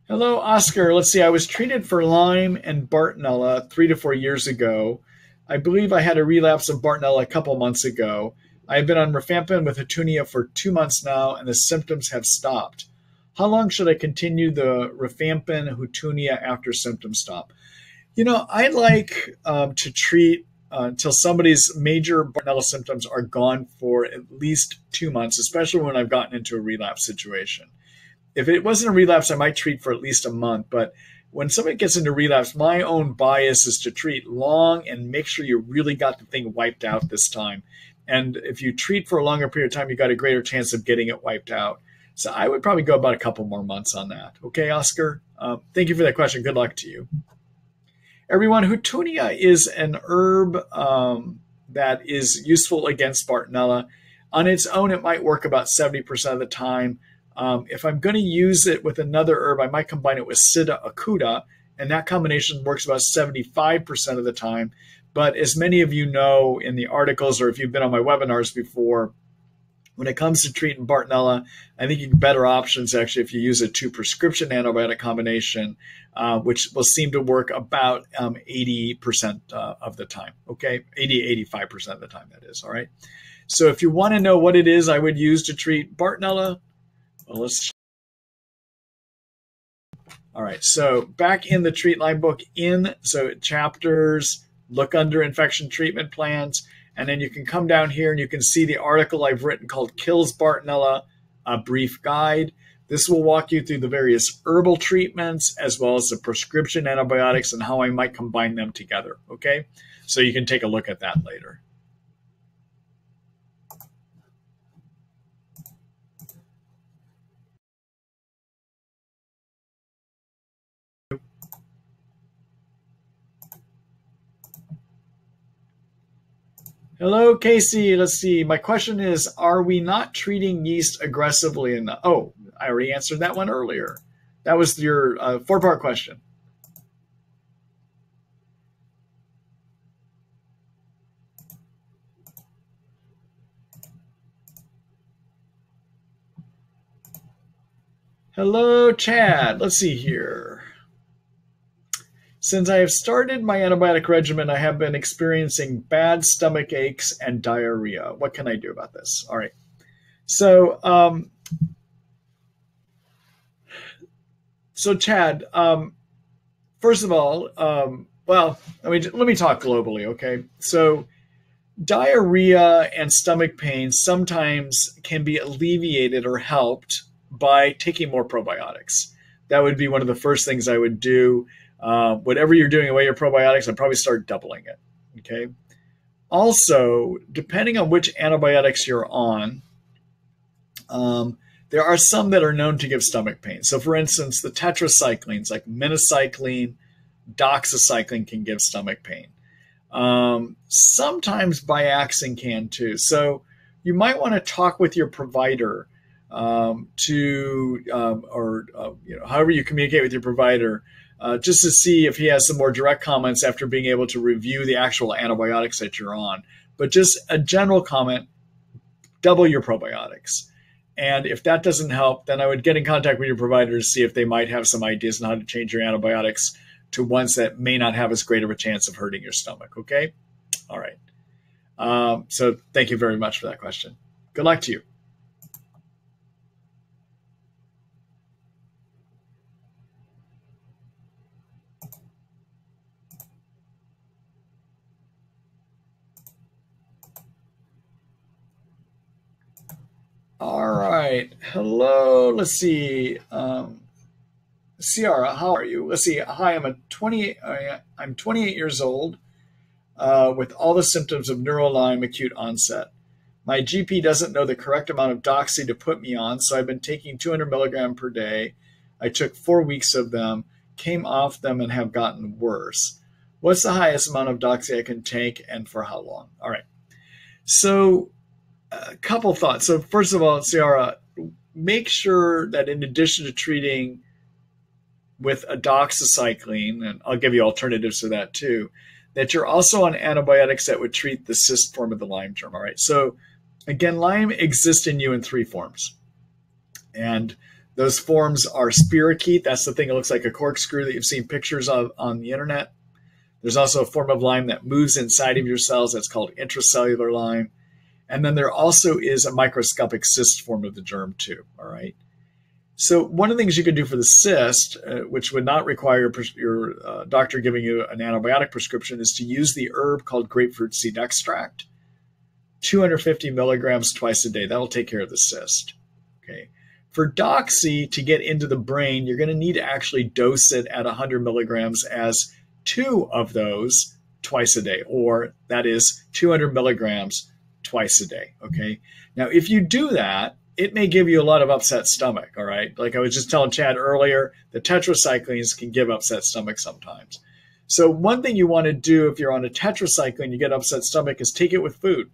Hello, Oscar. Let's see. I was treated for Lyme and Bartonella 3 to 4 years ago. I believe I had a relapse of Bartonella a couple months ago. I have been on rifampin with Hatunia for 2 months now, and the symptoms have stopped. How long should I continue the rifampin Hatunia after symptoms stop? You know, I like to treat until somebody's major Bartonella symptoms are gone for at least 2 months, especially when I've gotten into a relapse situation. If it wasn't a relapse, I might treat for at least a month. But when somebody gets into relapse, my own bias is to treat long and make sure you really got the thing wiped out this time. And if you treat for a longer period of time, you got a greater chance of getting it wiped out. So I would probably go about a couple more months on that. Okay, Oscar? Thank you for that question. Good luck to you. Everyone, Hatunia is an herb that is useful against Bartonella. On its own, it might work about 70% of the time. If I'm going to use it with another herb, I might combine it with Sida acuta, and that combination works about 75% of the time. But as many of you know in the articles, or if you've been on my webinars before, when it comes to treating Bartonella, I think you get better options actually if you use a 2 prescription antibiotic combination, which will seem to work about 80% of the time, okay? 85% of the time, that is, all right? So if you want to know what it is I would use to treat Bartonella, well, let's. All right, so back in the Treat Lyme book, so chapters, look under infection treatment plans, and then you can come down here and you can see the article I've written called Kills Bartonella, a Brief Guide. This will walk you through the various herbal treatments as well as the prescription antibiotics and how I might combine them together, okay? So you can take a look at that later. Hello, Casey. Let's see. My question is, are we not treating yeast aggressively enough? Oh, I already answered that one earlier. That was your 4-part question. Hello, Chad. Let's see here. Since I have started my antibiotic regimen, I have been experiencing bad stomach aches and diarrhea. What can I do about this? All right. So, Chad, first of all, well, let me talk globally, okay? So, diarrhea and stomach pain sometimes can be alleviated or helped by taking more probiotics. That would be one of the first things I would do. Whatever you're doing away your probiotics, I'd probably start doubling it. Okay. Also, depending on which antibiotics you're on, there are some that are known to give stomach pain. So, for instance, the tetracyclines like minocycline, doxycycline can give stomach pain. Sometimes Biaxin can too. So you might want to talk with your provider however you communicate with your provider, just to see if he has some more direct comments after being able to review the actual antibiotics that you're on. But just a general comment, double your probiotics. And if that doesn't help, then I would get in contact with your provider to see if they might have some ideas on how to change your antibiotics to ones that may not have as great of a chance of hurting your stomach. Okay? All right. So thank you very much for that question. Good luck to you. All right. Hello. Let's see. Ciara, how are you? Let's see. Hi, I'm 28 years old with all the symptoms of Lyme acute onset. My GP doesn't know the correct amount of doxy to put me on, so I've been taking 200 milligram per day. I took 4 weeks of them, came off them, and have gotten worse. What's the highest amount of doxy I can take, and for how long? All right. So a couple thoughts. So first of all, Ciara, make sure that in addition to treating with a doxycycline, and I'll give you alternatives to that too, that you're also on antibiotics that would treat the cyst form of the Lyme germ. All right. So again, Lyme exists in you in 3 forms. And those forms are spirochete. That's the thing that looks like a corkscrew that you've seen pictures of on the internet. There's also a form of Lyme that moves inside of your cells. That's called intracellular Lyme. And then there also is a microscopic cyst form of the germ too. All right. So one of the things you can do for the cyst, which would not require your doctor giving you an antibiotic prescription, is to use the herb called grapefruit seed extract, 250 milligrams twice a day. That'll take care of the cyst. Okay. For doxy to get into the brain, you're going to need to actually dose it at 100 milligrams as 2 of those twice a day, or that is 200 milligrams twice a day. Okay. Now, if you do that, it may give you a lot of upset stomach, all right? Like I was just telling Chad earlier, the tetracyclines can give upset stomach sometimes. So one thing you want to do if you're on a tetracycline, you get upset stomach, is take it with food.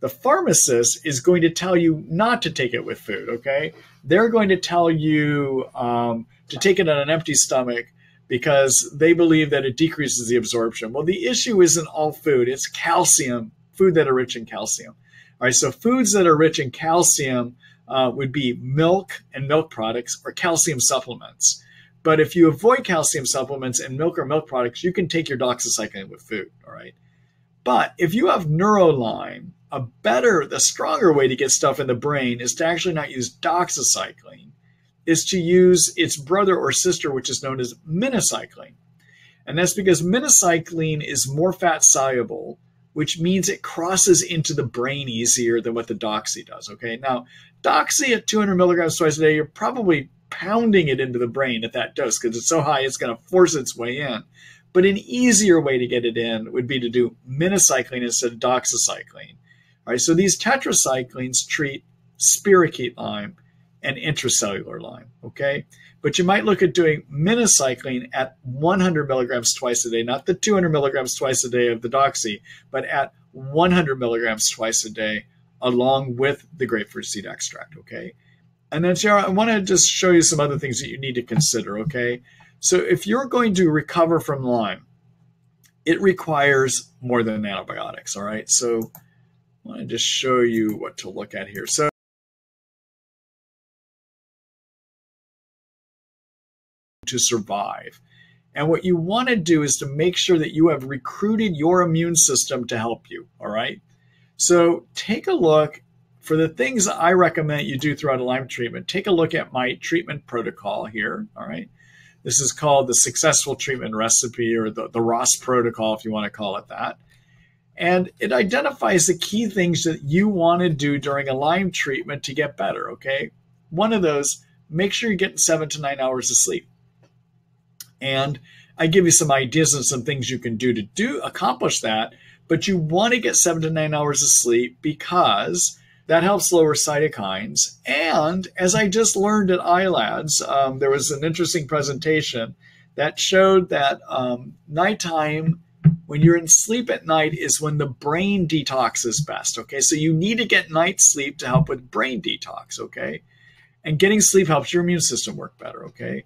The pharmacist is going to tell you not to take it with food, okay? They're going to tell you to take it on an empty stomach because they believe that it decreases the absorption. Well, the issue isn't all food. It's calcium, food that are rich in calcium. All right, so foods that are rich in calcium would be milk and milk products or calcium supplements. But if you avoid calcium supplements and milk or milk products, you can take your doxycycline with food, all right? But if you have Lyme, the stronger way to get stuff in the brain is to actually not use doxycycline, is to use its brother or sister, which is known as minocycline. And that's because minocycline is more fat soluble, which means it crosses into the brain easier than what the doxy does, okay? Now, doxy at 200 milligrams twice a day, you're probably pounding it into the brain at that dose because it's so high it's going to force its way in. But an easier way to get it in would be to do minocycline instead of doxycycline. All right, so these tetracyclines treat spirochete Lyme and intracellular Lyme, okay? But you might look at doing minocycline at 100 milligrams twice a day, not the 200 milligrams twice a day of the doxy, but at 100 milligrams twice a day along with the grapefruit seed extract, okay? And then, Sarah, I want to just show you some other things that you need to consider, okay? So if you're going to recover from Lyme, it requires more than antibiotics, all right? So I want to just show you what to look at here. So to survive. And what you want to do is to make sure that you have recruited your immune system to help you. All right. So take a look for the things I recommend you do throughout a Lyme treatment. Take a look at my treatment protocol here. All right. This is called the successful treatment recipe, or the Ross protocol, if you want to call it that. And it identifies the key things that you want to do during a Lyme treatment to get better. Okay. One of those, make sure you're getting 7 to 9 hours of sleep. And I give you some ideas and some things you can do to accomplish that. But you want to get 7 to 9 hours of sleep because that helps lower cytokines. And as I just learned at iLads, there was an interesting presentation that showed that nighttime, when you're in sleep at night, is when the brain detoxes best. Okay, so you need to get night sleep to help with brain detox. Okay, and getting sleep helps your immune system work better. Okay.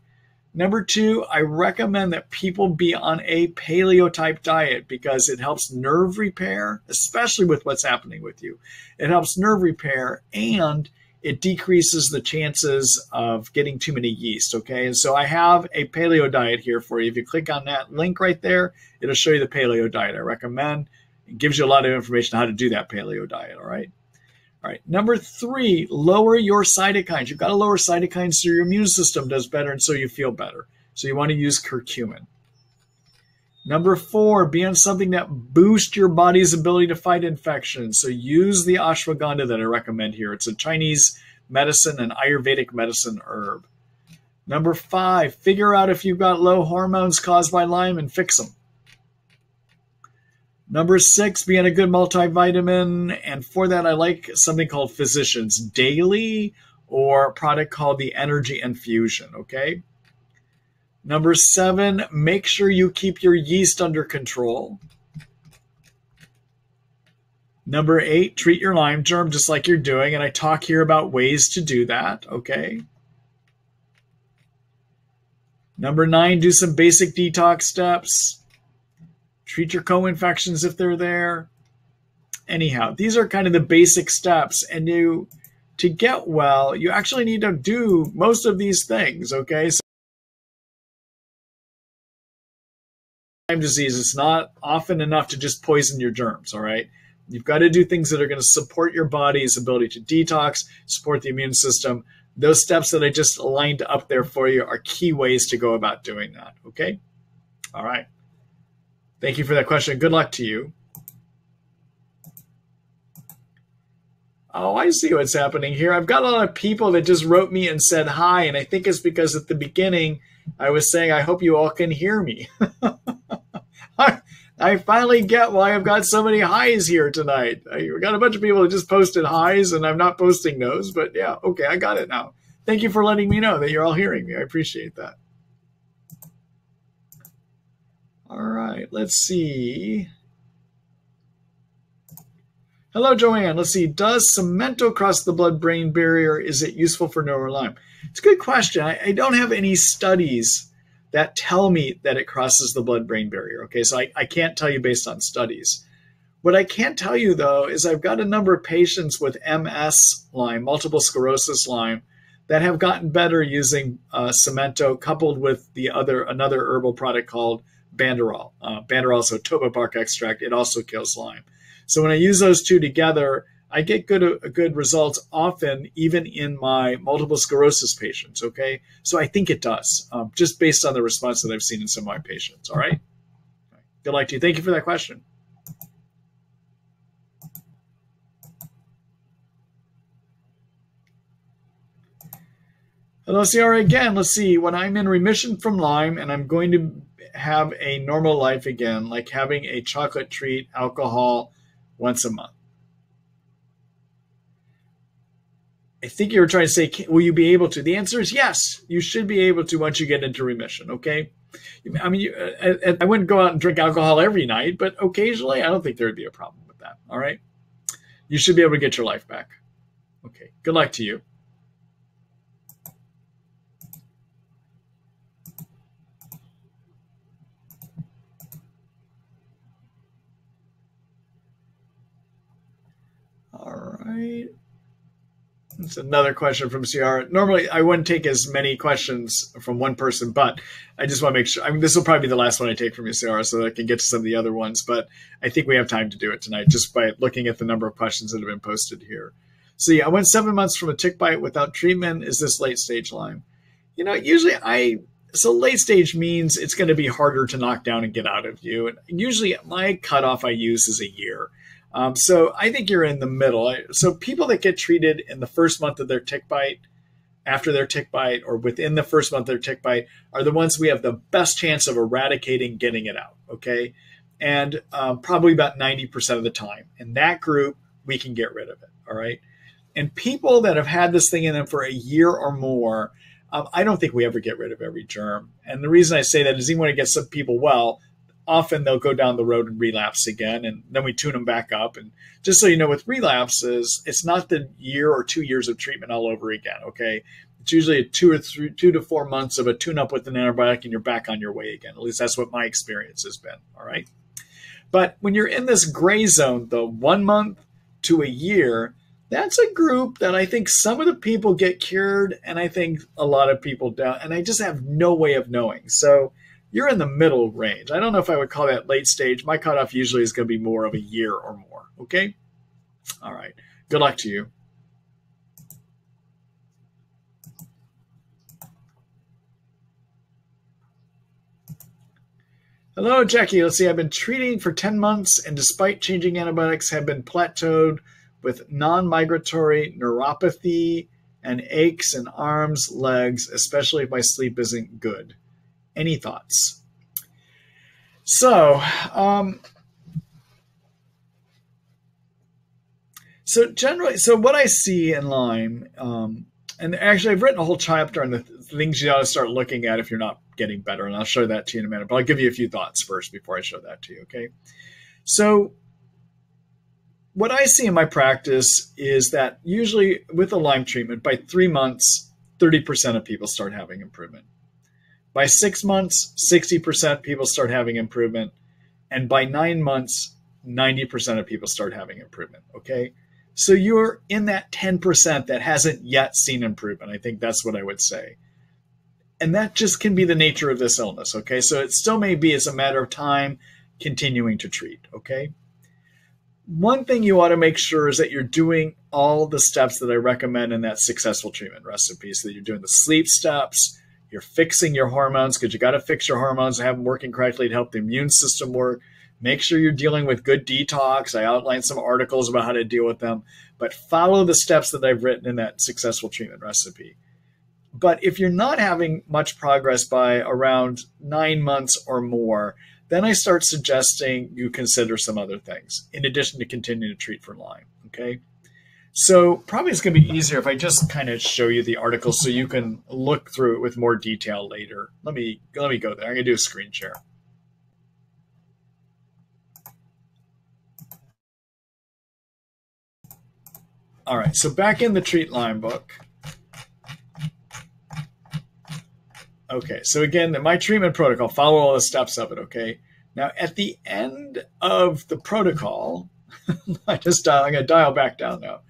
Number 2, I recommend that people be on a paleo type diet because it helps nerve repair, especially with what's happening with you. It helps nerve repair and it decreases the chances of getting too many yeast. Okay. And so I have a paleo diet here for you. If you click on that link right there, it'll show you the paleo diet I recommend. It gives you a lot of information on how to do that paleo diet. All right. All right. Number 3, lower your cytokines. You've got to lower cytokines so your immune system does better and so you feel better. So you want to use curcumin. Number 4, be on something that boosts your body's ability to fight infections. So use the ashwagandha that I recommend here. It's a Chinese medicine and Ayurvedic medicine herb. Number 5, figure out if you've got low hormones caused by Lyme and fix them. Number 6, be on a good multivitamin. And for that, I like something called Physicians Daily or a product called the Energy Infusion. Okay. Number 7, make sure you keep your yeast under control. Number 8, treat your Lyme germ just like you're doing. And I talk here about ways to do that. Okay. Number 9, do some basic detox steps. Treat your co-infections if they're there. Anyhow, these are kind of the basic steps. And to get well, you actually need to do most of these things, okay? So Lyme disease, it's not often enough to just poison your germs, all right? You've got to do things that are going to support your body's ability to detox, support the immune system. Those steps that I just lined up there for you are key ways to go about doing that, okay? All right. Thank you for that question. Good luck to you. Oh, I see what's happening here. I've got a lot of people that just wrote me and said hi, and I think it's because at the beginning I was saying, I hope you all can hear me. I finally get why I've got so many highs here tonight. I've got a bunch of people that just posted highs, and I'm not posting those, but yeah, okay, I got it now. Thank you for letting me know that you're all hearing me. I appreciate that. All right, let's see. Hello, Joanne. Let's see. Does cemento cross the blood-brain barrier? Is it useful for Lyme? It's a good question. I don't have any studies that tell me that it crosses the blood-brain barrier. Okay, so I can't tell you based on studies. What I can tell you, though, is I've got a number of patients with MS Lyme, multiple sclerosis Lyme, that have gotten better using cemento coupled with another herbal product called Banderol. Banderol is a toba bark extract. It also kills Lyme. So when I use those two together, I get good results often, even in my multiple sclerosis patients, okay? So I think it does, just based on the response that I've seen in some of my patients, all right? Good luck to you. Thank you for that question. Hello, Ciara again. Let's see. When I'm in remission from Lyme and I'm going to have a normal life again, like having a chocolate treat, alcohol once a month. I think you were trying to say, will you be able to? The answer is yes. You should be able to once you get into remission, okay? I mean, I wouldn't go out and drink alcohol every night, but occasionally I don't think there would be a problem with that, all right? You should be able to get your life back. Okay, good luck to you. All right. It's another question from CR. Normally, I wouldn't take as many questions from one person, but I just want to make sure. I mean, this will probably be the last one I take from you, CR, so that I can get to some of the other ones. But I think we have time to do it tonight just by looking at the number of questions that have been posted here. So yeah, I went 7 months from a tick bite without treatment. Is this late stage Lyme? So late stage means it's going to be harder to knock down and get out of you. And usually my cutoff I use is a year. So I think you're in the middle. So people that get treated in the first month of their tick bite, after their tick bite, or within the first month of their tick bite are the ones we have the best chance of eradicating, getting it out, okay? And probably about 90% of the time. In that group, we can get rid of it, all right? And people that have had this thing in them for a year or more, I don't think we ever get rid of every germ. And the reason I say that is even when it gets some people well, often they'll go down the road and relapse again, and then we tune them back up. And just so you know, with relapses, it's not the year or 2 years of treatment all over again, okay? It's usually a 2 to 4 months of a tune-up with an antibiotic, and you're back on your way again. At least that's what my experience has been, all right? But when you're in this gray zone, the 1 month to a year, that's a group that I think some of the people get cured, and I think a lot of people don't, and I just have no way of knowing. So you're in the middle range. I don't know if I would call that late stage. My cutoff usually is going to be more of a year or more. Okay? All right. Good luck to you. Hello, Jackie. Let's see. I've been treating for 10 months, and despite changing antibiotics, have been plateaued with non-migratory neuropathy and aches in arms, legs, especially if my sleep isn't good. Any thoughts? So generally, what I see in Lyme, and actually I've written a whole chapter on the things you ought to start looking at if you're not getting better, and I'll show that to you in a minute, but I'll give you a few thoughts first before I show that to you, okay? So what I see in my practice is that usually with a Lyme treatment, by 3 months, 30% of people start having improvement. By 6 months, 60% people start having improvement. And by 9 months, 90% of people start having improvement, okay? So you're in that 10% that hasn't yet seen improvement. I think that's what I would say. And that just can be the nature of this illness, okay? So it still may be as a matter of time continuing to treat, okay? One thing you ought to make sure is that you're doing all the steps that I recommend in that successful treatment recipe. So that you're doing the sleep steps, you're fixing your hormones, because you got to fix your hormones and have them working correctly to help the immune system work. Make sure you're dealing with good detox. I outlined some articles about how to deal with them, but follow the steps that I've written in that successful treatment recipe. But if you're not having much progress by around 9 months or more, then I start suggesting you consider some other things in addition to continuing to treat for Lyme, okay? So probably it's going to be easier if I just kind of show you the article so you can look through it with more detail later. Let me go there. I'm going to do a screen share. All right, so back in the Treat Lyme book. Okay, so again, my treatment protocol, follow all the steps of it, okay? Now, at the end of the protocol, I'm going to dial back down now.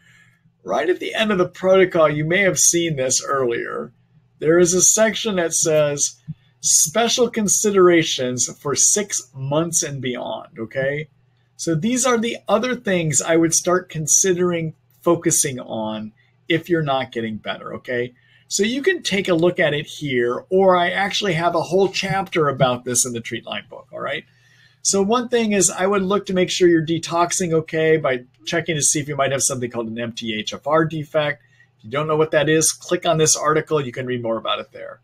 Right at the end of the protocol, you may have seen this earlier. There is a section that says special considerations for 6 months and beyond, okay? So these are the other things I would start considering focusing on if you're not getting better, okay? So you can take a look at it here, or I actually have a whole chapter about this in the Treat Lyme book, all right? So one thing is I would look to make sure you're detoxing okay by checking to see if you might have something called an MTHFR defect. If you don't know what that is, click on this article. You can read more about it there.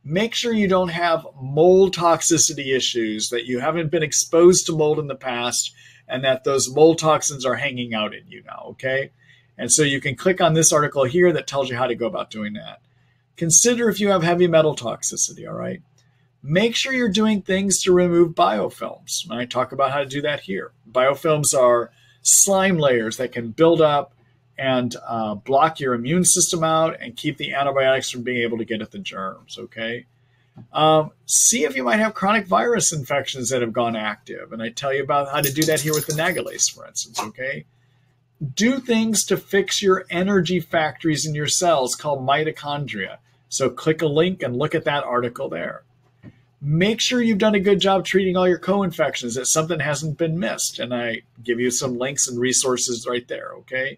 Make sure you don't have mold toxicity issues, that you haven't been exposed to mold in the past, and that those mold toxins are hanging out in you now, okay? And so you can click on this article here that tells you how to go about doing that. Consider if you have heavy metal toxicity, all right? Make sure you're doing things to remove biofilms. I talk about how to do that here. Biofilms are slime layers that can build up and block your immune system out and keep the antibiotics from being able to get at the germs, okay? See if you might have chronic virus infections that have gone active. And I tell you about how to do that here with the Nagalase, for instance, okay? do things to fix your energy factories in your cells called mitochondria. So click a link and look at that article there. Make sure you've done a good job treating all your co-infections, that something hasn't been missed. And I give you some links and resources right there, okay?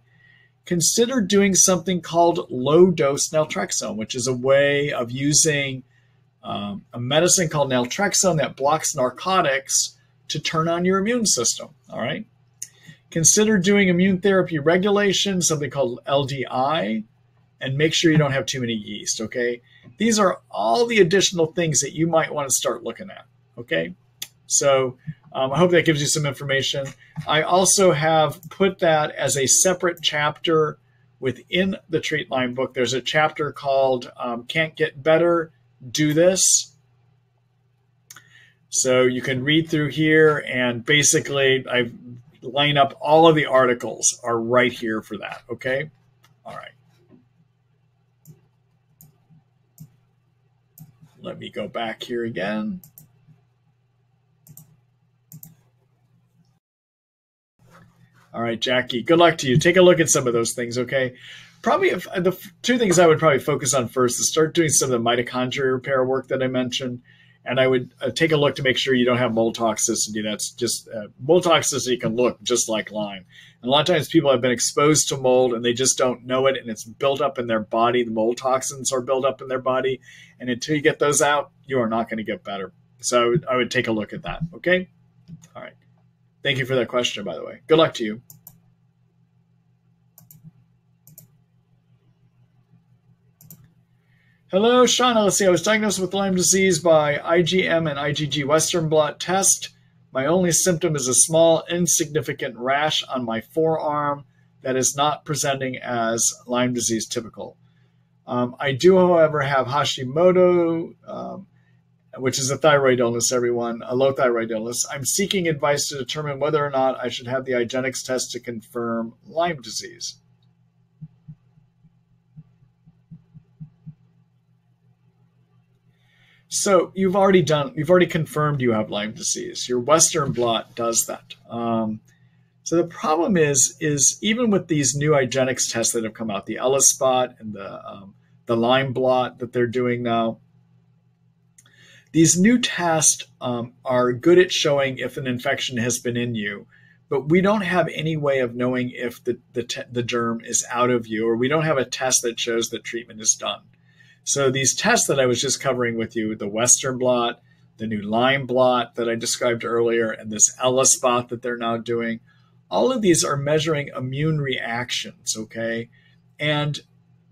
Consider doing something called low-dose naltrexone, which is a way of using a medicine called naltrexone that blocks narcotics to turn on your immune system, all right? Consider doing immune therapy regulation, something called LDI, and make sure you don't have too many yeast, okay? These are all the additional things that you might want to start looking at, okay? So I hope that gives you some information. I also have put that as a separate chapter within the Treat Lyme book. There's a chapter called Can't Get Better, Do This. So you can read through here, and basically I've line up all of the articles are right here for that, okay? All right. Let me go back here again. All right, Jackie, good luck to you. Take a look at some of those things, okay? Probably the two things I would probably focus on first is start doing some of the mitochondria repair work that I mentioned. And I would take a look to make sure you don't have mold toxicity. That's just mold toxicity can look just like Lyme. And a lot of times people have been exposed to mold and they just don't know it, and it's built up in their body. The mold toxins are built up in their body. And until you get those out, you are not going to get better. So I would take a look at that. Okay. All right. Thank you for that question, by the way. Good luck to you. Hello, Shauna. Let's see. I was diagnosed with Lyme disease by IgM and IgG Western blot test. My only symptom is a small, insignificant rash on my forearm that is not presenting as Lyme disease typical. I do, however, have Hashimoto, which is a thyroid illness, everyone, a low thyroid illness. I'm seeking advice to determine whether or not I should have the IGeneX test to confirm Lyme disease. So you've already confirmed you have Lyme disease. Your Western blot does that. So the problem is even with these new IGeneX tests that have come out, the ELISpot and the Lyme blot that they're doing now, these new tests are good at showing if an infection has been in you, but we don't have any way of knowing if the germ is out of you, or we don't have a test that shows that treatment is done. So these tests that I was just covering with you, the Western blot, the new Lyme blot that I described earlier, and this ELISpot that they're now doing, all of these are measuring immune reactions, okay? And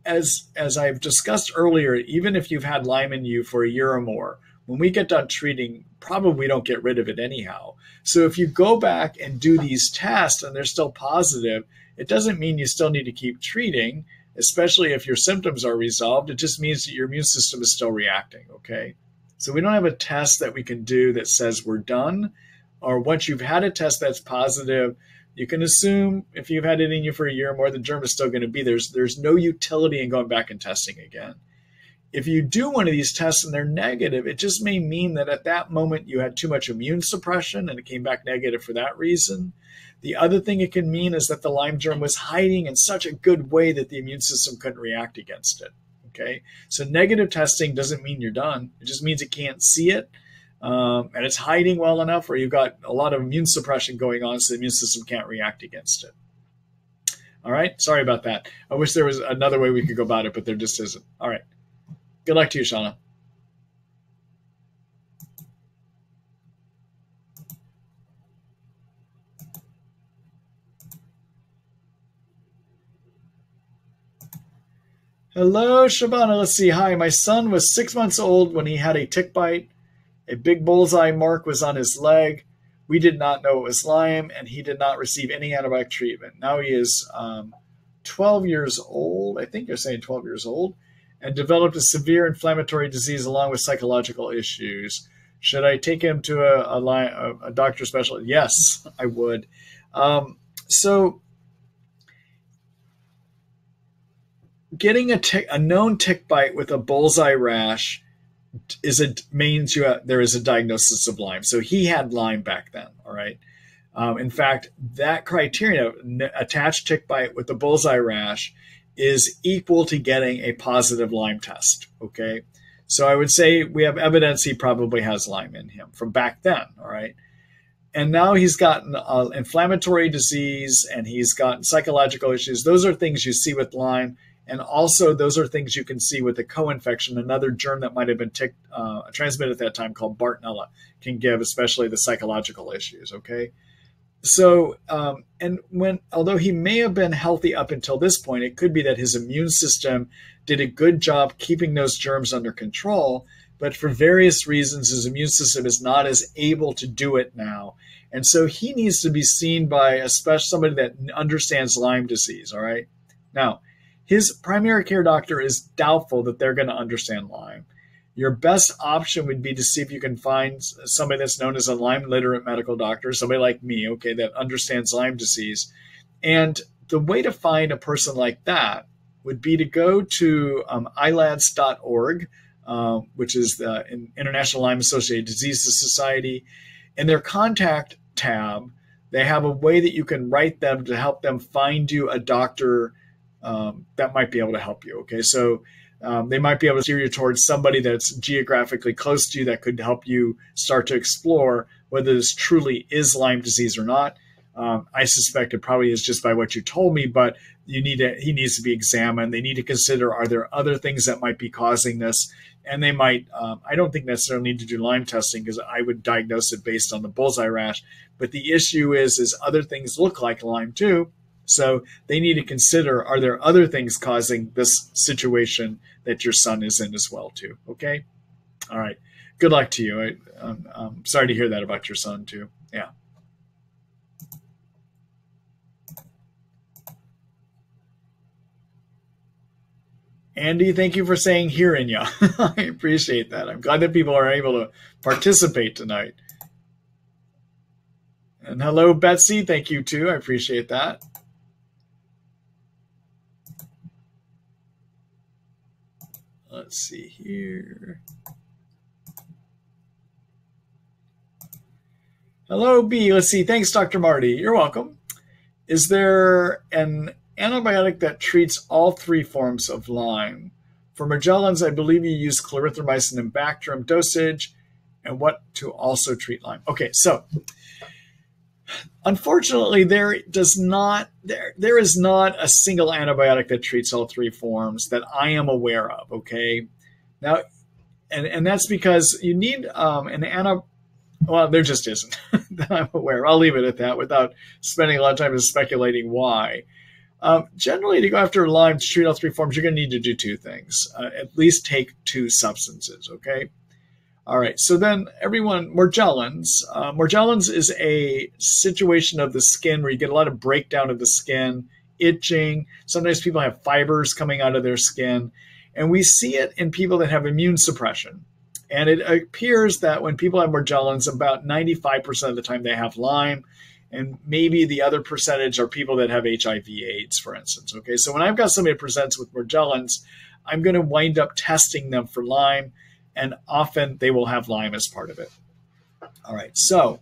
as I've discussed earlier, even if you've had Lyme in you for a year or more, when we get done treating, probably we don't get rid of it anyhow. So if you go back and do these tests and they're still positive, it doesn't mean you still need to keep treating, especially if your symptoms are resolved. It just means that your immune system is still reacting, okay? So we don't have a test that we can do that says we're done, or once you've had a test that's positive, you can assume if you've had it in you for a year or more, the germ is still going to be there. There's no utility in going back and testing again. If you do one of these tests and they're negative, it just may mean that at that moment you had too much immune suppression and it came back negative for that reason. The other thing it can mean is that the Lyme germ was hiding in such a good way that the immune system couldn't react against it. Okay, so negative testing doesn't mean you're done. It just means it can't see it, and it's hiding well enough where you've got a lot of immune suppression going on, so the immune system can't react against it. All right, sorry about that. I wish there was another way we could go about it, but there just isn't. All right, good luck to you, Shauna. Hello, Shabana. Let's see. Hi, my son was 6 months old when he had a tick bite. A big bullseye mark was on his leg. We did not know it was Lyme, and he did not receive any antibiotic treatment. Now he is 12 years old. I think you're saying 12 years old, and developed a severe inflammatory disease along with psychological issues. Should I take him to a doctor specialist? Yes, I would. So getting a known tick bite with a bullseye rash means there is a diagnosis of Lyme. So he had Lyme back then, all right? In fact, that criteria, attached tick bite with the bullseye rash, is equal to getting a positive Lyme test. Okay. So I would say we have evidence he probably has Lyme in him from back then. All right. And now he's gotten inflammatory disease and he's gotten psychological issues. Those are things you see with Lyme. And also those are things you can see with the co-infection. Another germ that might have been transmitted at that time called Bartonella can give, especially the psychological issues. Okay. So, although he may have been healthy up until this point, it could be that his immune system did a good job keeping those germs under control, but for various reasons, his immune system is not as able to do it now. And so he needs to be seen by somebody that understands Lyme disease, all right? Now, his primary care doctor is doubtful that they're going to understand Lyme. Your best option would be to see if you can find somebody that's known as a Lyme literate medical doctor, somebody like me, okay, that understands Lyme disease. And the way to find a person like that would be to go to ilads.org, which is the International Lyme Associated Diseases Society. In their contact tab, they have a way that you can write them to help them find you a doctor that might be able to help you, okay? So they might be able to steer you towards somebody that's geographically close to you that could help you start to explore whether this truly is Lyme disease or not. I suspect it probably is just by what you told me, but he needs to be examined. They need to consider, are there other things that might be causing this? And they might, I don't think necessarily need to do Lyme testing because I would diagnose it based on the bullseye rash. But the issue is other things look like Lyme too. So they need to consider, are there other things causing this situation that your son is in as well too? Okay. All right. Good luck to you. I'm sorry to hear that about your son too. Yeah. Andy, thank you for saying hearing ya. I appreciate that. I'm glad that people are able to participate tonight. And hello, Betsy. Thank you too. I appreciate that. Let's see here. Hello, B. Let's see. Thanks, Dr. Marty. You're welcome. Is there an antibiotic that treats all three forms of Lyme? For Morgellons, I believe you use clarithromycin and Bactrim dosage, and what to also treat Lyme. Okay, so unfortunately, there is not a single antibiotic that treats all three forms that I am aware of. Okay, now, and that's because you need well, there just isn't that I'm aware. I'll leave it at that without spending a lot of time speculating why. Generally, to go after Lyme to treat all three forms, you're going to need to do two things. At least take two substances. Okay. All right, so then everyone, Morgellons. Morgellons is a situation of the skin where you get a lot of breakdown of the skin, itching. Sometimes people have fibers coming out of their skin. And we see it in people that have immune suppression. And it appears that when people have Morgellons, about 95% of the time they have Lyme. And maybe the other percentage are people that have HIV/AIDS, for instance. Okay, so when I've got somebody that presents with Morgellons, I'm going to wind up testing them for Lyme. And often they will have Lyme as part of it. All right, so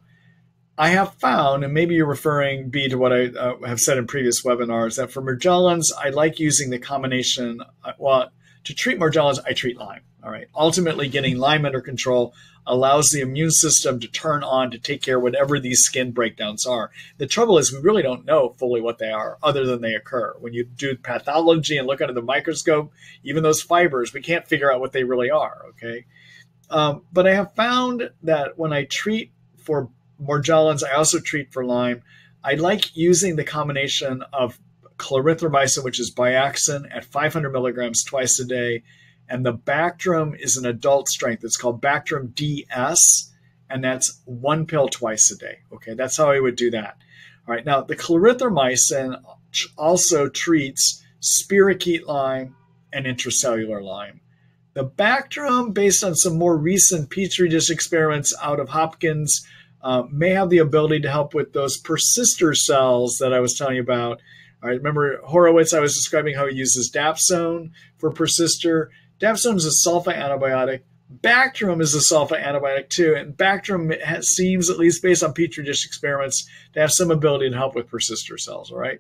I have found, and maybe you're referring, B, to what I have said in previous webinars, that for Morgellons, I like using the combination. Well, to treat Morgellons, I treat Lyme. All right, ultimately getting Lyme under control allows the immune system to turn on to take care of whatever these skin breakdowns are. The trouble is we really don't know fully what they are other than they occur. When you do pathology and look under the microscope, even those fibers, we can't figure out what they really are, okay? But I have found that when I treat for Morgellons, I also treat for Lyme. I like using the combination of clarithromycin, which is Biaxin, at 500 milligrams twice a day, and the Bactrim is an adult strength. It's called Bactrim DS, and that's one pill twice a day. Okay, that's how I would do that. All right, now the clarithromycin also treats spirochete Lyme and intracellular Lyme. The Bactrim, based on some more recent Petri dish experiments out of Hopkins, may have the ability to help with those persister cells that I was telling you about. All right, remember Horowitz, I was describing how he uses Dapsone for persister. Dapsone is a sulfa antibiotic, Bactrim is a sulfa antibiotic too, and Bactrim seems, at least based on petri dish experiments, to have some ability to help with persister cells. All right.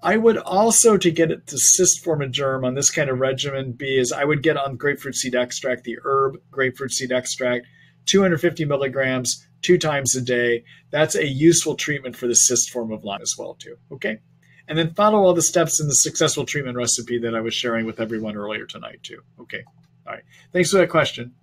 I would also, to get it to cyst form a germ on this kind of regimen, I would get on grapefruit seed extract, the herb grapefruit seed extract, 250 milligrams 2 times a day. That's a useful treatment for the cyst form of Lyme as well too. Okay. And then follow all the steps in the successful treatment recipe that I was sharing with everyone earlier tonight too. Okay. All right. Thanks for that question.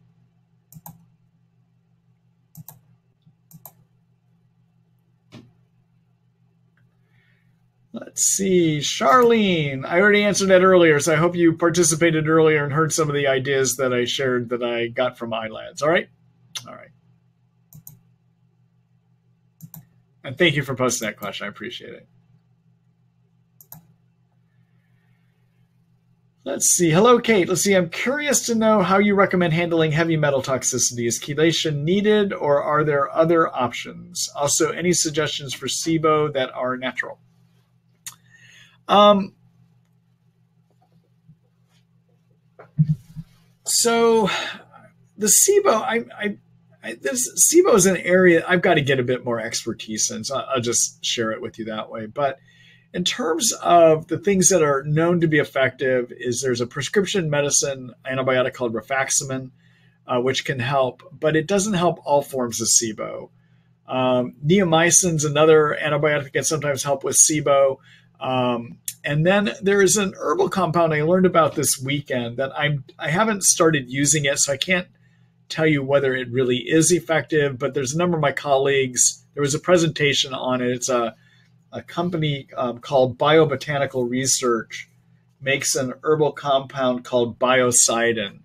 Let's see. Charlene, I already answered that earlier, so I hope you participated earlier and heard some of the ideas that I shared that I got from iLads. All right? All right. And thank you for posting that question. I appreciate it. Let's see. Hello, Kate. Let's see. I'm curious to know how you recommend handling heavy metal toxicity. Is chelation needed, or are there other options? Also, any suggestions for SIBO that are natural? So the SIBO, this SIBO is an area I've got to get a bit more expertise in, so I'll just share it with you that way. But in terms of the things that are known to be effective, there's a prescription medicine antibiotic called rifaximin, which can help, but it doesn't help all forms of SIBO. Neomycin's another antibiotic that can sometimes help with SIBO. And then there is an herbal compound I learned about this weekend that I haven't started using it, so I can't tell you whether it really is effective, but there's a number of my colleagues. There was a presentation on it. It's a company called Biobotanical Research makes an herbal compound called biocidin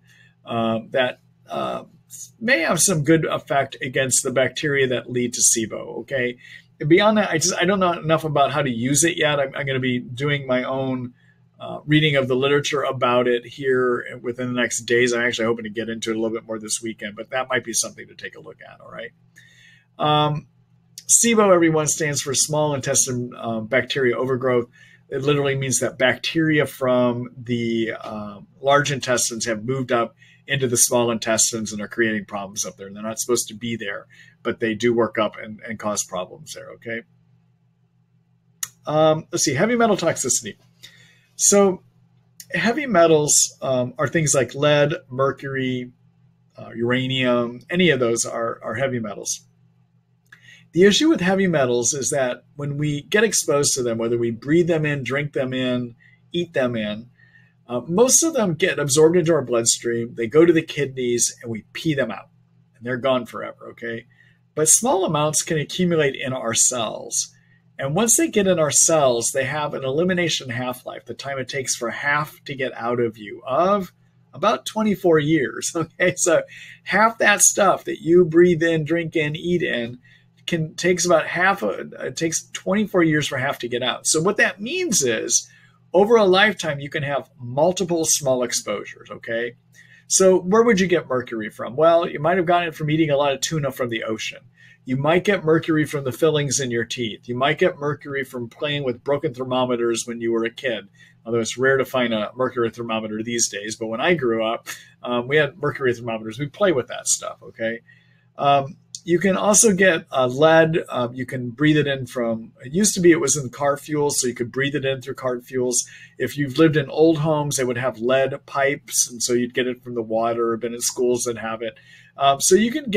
that may have some good effect against the bacteria that lead to SIBO, okay? Beyond that, I don't know enough about how to use it yet. I'm going to be doing my own reading of the literature about it here within the next days. I'm actually hoping to get into it a little bit more this weekend, but that might be something to take a look at, all right? SIBO, everyone, stands for small intestine bacteria overgrowth. It literally means that bacteria from the large intestines have moved up into the small intestines and are creating problems up there. And they're not supposed to be there, but they do work up and cause problems there, okay? Let's see, heavy metal toxicity. So heavy metals are things like lead, mercury, uranium. Any of those are heavy metals. The issue with heavy metals is that when we get exposed to them, whether we breathe them in, drink them in, eat them in, most of them get absorbed into our bloodstream. They go to the kidneys and we pee them out and they're gone forever, okay? But small amounts can accumulate in our cells. And once they get in our cells, they have an elimination half-life, the time it takes for half to get out of you, of about 24 years, okay? So half that stuff that you breathe in, drink in, eat in, takes about it takes 24 years for half to get out. So what that means is over a lifetime, you can have multiple small exposures, okay? So where would you get mercury from? Well, you might have gotten it from eating a lot of tuna from the ocean. You might get mercury from the fillings in your teeth. You might get mercury from playing with broken thermometers when you were a kid, although it's rare to find a mercury thermometer these days. But when I grew up, we had mercury thermometers. We play with that stuff, okay? You can also get lead. You can breathe it in from, it used to be it was in car fuels, so you could breathe it in through car fuels. If you've lived in old homes, they would have lead pipes, and so you'd get it from the water, or been in schools that have it. So you can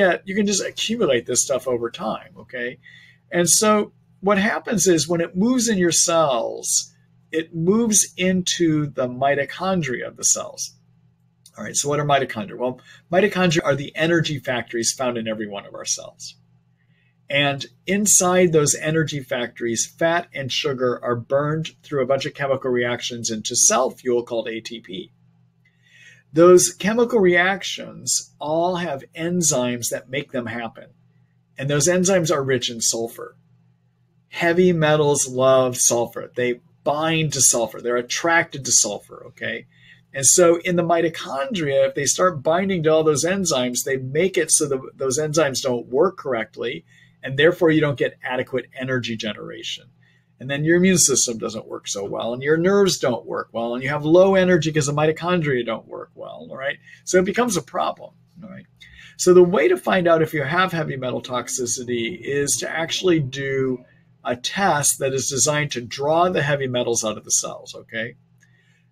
just accumulate this stuff over time, okay? And so what happens is when it moves in your cells, it moves into the mitochondria of the cells. All right, so what are mitochondria? Well, mitochondria are the energy factories found in every one of our cells. And inside those energy factories, fat and sugar are burned through a bunch of chemical reactions into cell fuel called ATP. Those chemical reactions all have enzymes that make them happen. And those enzymes are rich in sulfur. Heavy metals love sulfur. They bind to sulfur. They're attracted to sulfur, okay? And so in the mitochondria, if they start binding to all those enzymes, they make it so those enzymes don't work correctly, and therefore you don't get adequate energy generation. And then your immune system doesn't work so well, and your nerves don't work well, and you have low energy because the mitochondria don't work well, all right? So it becomes a problem. All right. So the way to find out if you have heavy metal toxicity is to actually do a test that is designed to draw the heavy metals out of the cells, okay?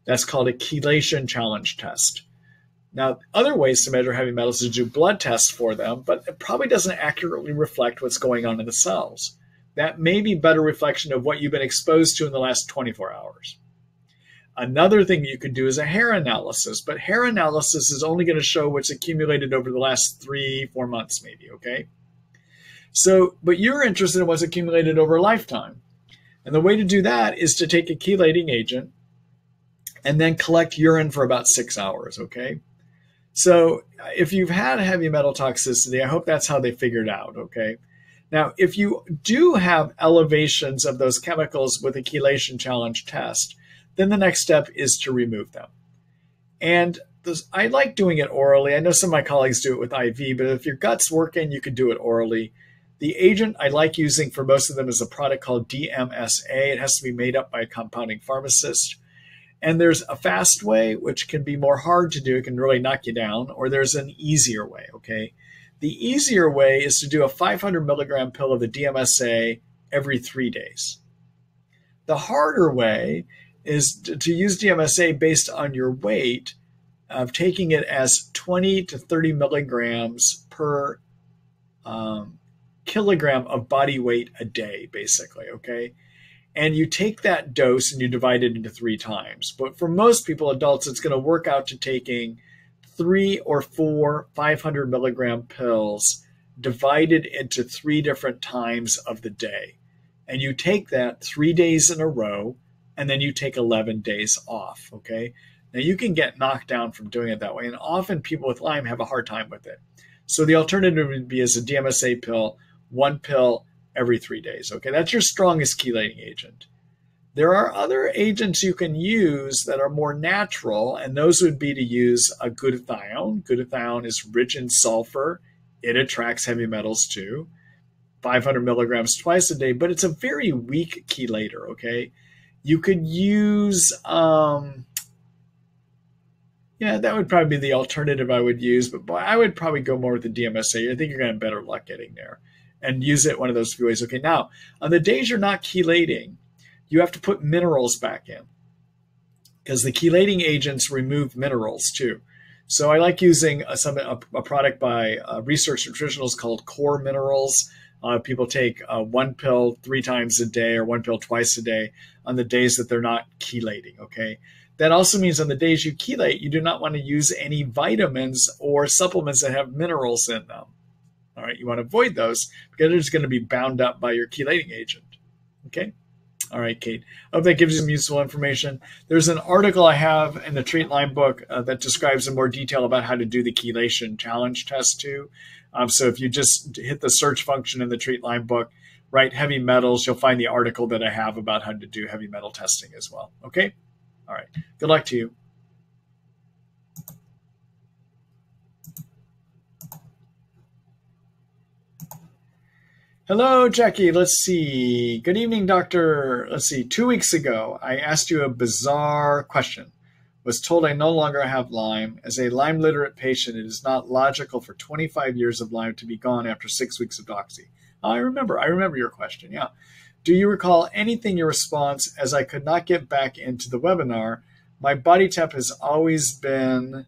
That's called a chelation challenge test. Now, other ways to measure heavy metals is to do blood tests for them, but it probably doesn't accurately reflect what's going on in the cells. That may be a better reflection of what you've been exposed to in the last 24 hours. Another thing you could do is a hair analysis, but hair analysis is only going to show what's accumulated over the last 3-4 months, maybe, okay? So, but you're interested in what's accumulated over a lifetime. And the way to do that is to take a chelating agent and then collect urine for about 6 hours, okay? So if you've had heavy metal toxicity, I hope that's how they figured out, okay? Now, if you do have elevations of those chemicals with a chelation challenge test, then the next step is to remove them. And I like doing it orally. I know some of my colleagues do it with IV, but if your gut's working, you could do it orally. The agent I like using for most of them is a product called DMSA. It has to be made up by a compounding pharmacist. And there's a fast way, which can be more hard to do. It can really knock you down, or there's an easier way, okay? The easier way is to do a 500 milligram pill of the DMSA every 3 days. The harder way is to use DMSA based on your weight, of taking it as 20 to 30 milligrams per kilogram of body weight a day, basically, okay? And you take that dose and you divide it into 3 times. But for most people, adults, it's going to work out to taking 3 or 4 500 milligram pills divided into 3 different times of the day. And you take that 3 days in a row, and then you take 11 days off, okay? Now, you can get knocked down from doing it that way, and often people with Lyme have a hard time with it. So the alternative would be as a DMSA pill, 1 pill every 3 days, okay? That's your strongest chelating agent. There are other agents you can use that are more natural, and those would be to use a glutathione. Glutathione is rich in sulfur. It attracts heavy metals too. 500 milligrams twice a day, but it's a very weak chelator, okay? You could use, that would probably be the alternative I would use, but boy, I would probably go more with the DMSA. I think you're going to have better luck getting there, and use it one of those few ways. Okay, now, on the days you're not chelating, you have to put minerals back in, because the chelating agents remove minerals too. So I like using a product by Research Nutritionals called Core Minerals. People take 1 pill 3 times a day or 1 pill twice a day on the days that they're not chelating, okay? That also means on the days you chelate, you do not want to use any vitamins or supplements that have minerals in them. All right, you want to avoid those because it's going to be bound up by your chelating agent, okay? All right, Kate. I hope that gives you some useful information. There's an article I have in the Treat Lyme book that describes in more detail about how to do the chelation challenge test too. So if you just hit the search function in the Treat Lyme book, write heavy metals, you'll find the article that I have about how to do heavy metal testing as well. Okay? All right. Good luck to you. Hello, Jackie. Let's see. Good evening, doctor. Let's see. 2 weeks ago, I asked you a bizarre question. Was told I no longer have Lyme. As a Lyme literate patient, it is not logical for 25 years of Lyme to be gone after 6 weeks of doxy. I remember your question. Yeah. Do you recall anything in your response, as I could not get back into the webinar? My body temp has always been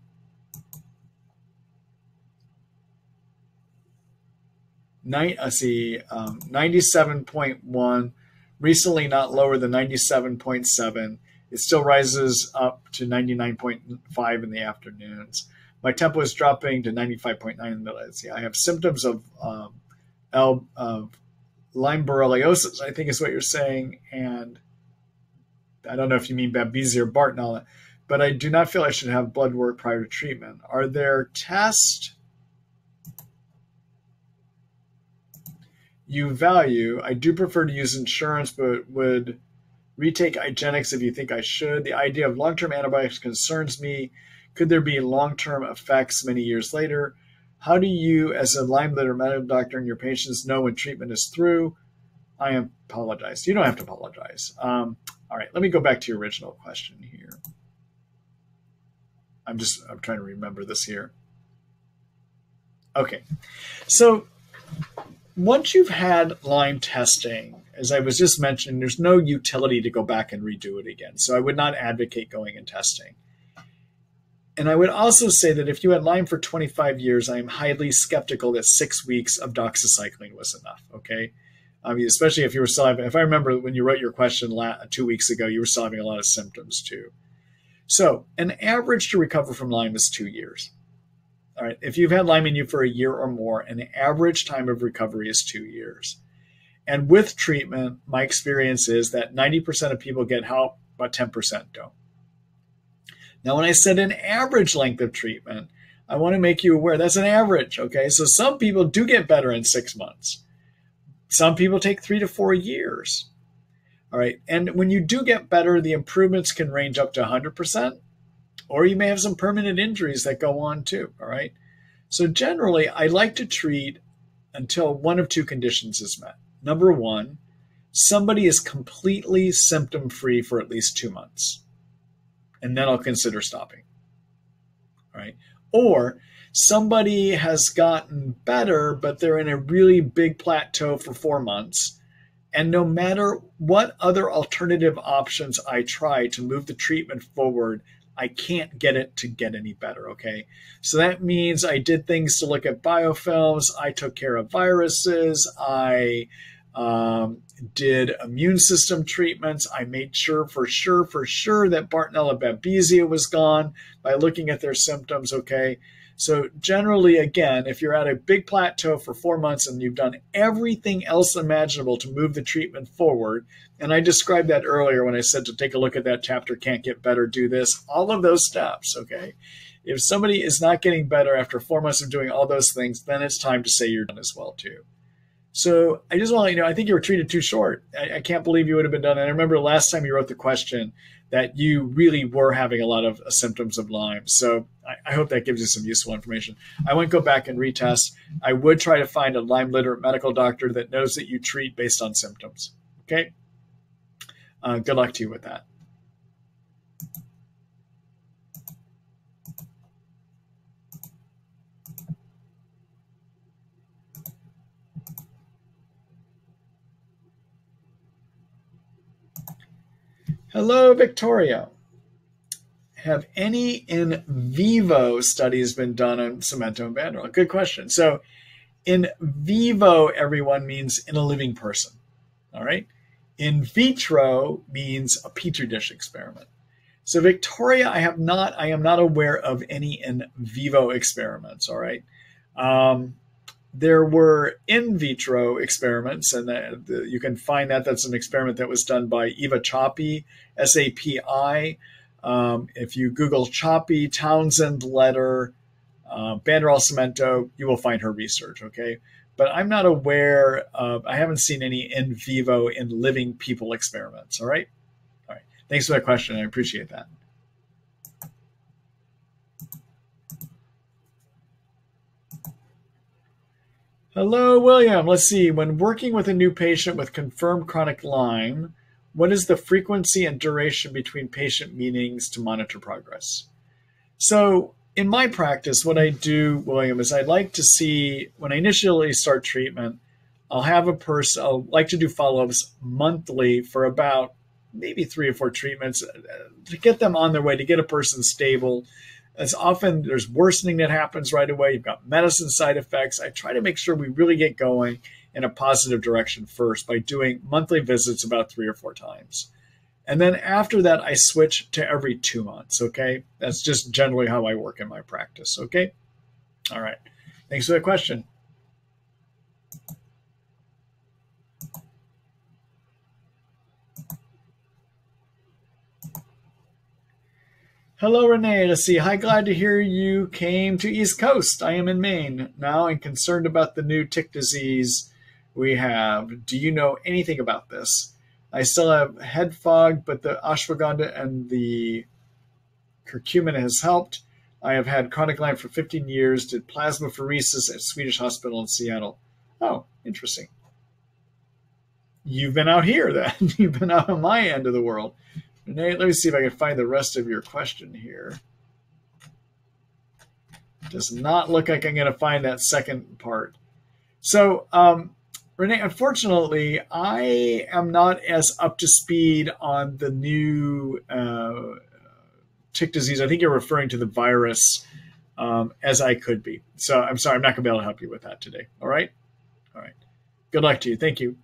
97.1, recently not lower than 97.7. It still rises up to 99.5 in the afternoons. My tempo is dropping to 95.9 in the middle. I have symptoms of Lyme borreliosis, I think is what you're saying, and I don't know if you mean Babesia or Bartonella, but I do not feel I should have blood work prior to treatment. Are there tests you value? I do prefer to use insurance, but would retake IGenics if you think I should. The idea of long-term antibiotics concerns me. Could there be long-term effects many years later? How do you, as a Lyme literate medical doctor, and your patients know when treatment is through? I apologize. You don't have to apologize. All right, let me go back to your original question here. I'm trying to remember this here. Okay. So once you've had Lyme testing, as I was just mentioning, there's no utility to go back and redo it again. So I would not advocate going and testing. And I would also say that if you had Lyme for 25 years, I am highly skeptical that 6 weeks of doxycycline was enough. Okay. I mean, especially if you were still having, if I remember when you wrote your question 2 weeks ago, you were still having a lot of symptoms too. So an average to recover from Lyme is 2 years. All right. If you've had Lyme in you for a year or more, an average time of recovery is 2 years. And with treatment, my experience is that 90% of people get help, but 10% don't. Now, when I said an average length of treatment, I want to make you aware that's an average. Okay. So some people do get better in 6 months. Some people take 3 to 4 years. All right. And when you do get better, the improvements can range up to 100%, or you may have some permanent injuries that go on too. All right. So generally, I like to treat until one of two conditions is met. Number one, somebody is completely symptom-free for at least 2 months, and then I'll consider stopping. All right. Or somebody has gotten better, but they're in a really big plateau for 4 months. And no matter what other alternative options I try to move the treatment forward, I can't get it to get any better. Okay. So that means I did things to look at biofilms. I took care of viruses. I did immune system treatments. I made sure for sure that Bartonella babesia was gone by looking at their symptoms. Okay. So generally, again, if you're at a big plateau for 4 months and you've done everything else imaginable to move the treatment forward, and I described that earlier when I said to take a look at that chapter, can't get better, do this, all of those steps, okay? If somebody is not getting better after 4 months of doing all those things, then it's time to say you're done as well too. So I just want to let you know, I think you were treated too short. I can't believe you would have been done. And I remember last time you wrote the question that you really were having a lot of symptoms of Lyme. So I hope that gives you some useful information. I wouldn't go back and retest. I would try to find a Lyme literate medical doctor that knows that you treat based on symptoms. Okay? Good luck to you with that. Hello, Victoria. Have any in vivo studies been done on Cemento and Banderol? Good question. So in vivo, everyone means in a living person. All right. In vitro means a petri dish experiment. So Victoria, I am not aware of any in vivo experiments. All right. There were in vitro experiments, and you can find that. That's an experiment that was done by Eva Choppy, SAPI. If you Google Choppy, Townsend, Letter, Banderol Cemento, you will find her research, okay? But I'm not aware of, I haven't seen any in vivo in living people experiments, all right? All right. Thanks for that question. I appreciate that. Hello, William. Let's see. When working with a new patient with confirmed chronic Lyme, what is the frequency and duration between patient meetings to monitor progress? So in my practice, what I do, William, is I'd like to see, when I initially start treatment, I'll like to do follow-ups monthly for about maybe 3 or 4 treatments to get them on their way, to get a person stable. As often there's worsening that happens right away. You've got medicine side effects. I try to make sure we really get going in a positive direction first by doing monthly visits about 3 or 4 times. And then after that, I switch to every 2 months, okay? That's just generally how I work in my practice, okay? All right. Thanks for that question. Hello, Renee. Let's see. Hi, glad to hear you came to East Coast. I am in Maine now and concerned about the new tick disease we have. Do you know anything about this? I still have head fog, but the ashwagandha and the curcumin has helped. I have had chronic Lyme for 15 years, did plasmapheresis at Swedish Hospital in Seattle. Oh, interesting. You've been out here then. You've been out on my end of the world. Renee, let me see if I can find the rest of your question here. Does not look like I'm going to find that second part. So, Renee, unfortunately, I am not as up to speed on the new tick disease. I think you're referring to the virus as I could be. So I'm sorry, I'm not going to be able to help you with that today. All right? All right. Good luck to you. Thank you.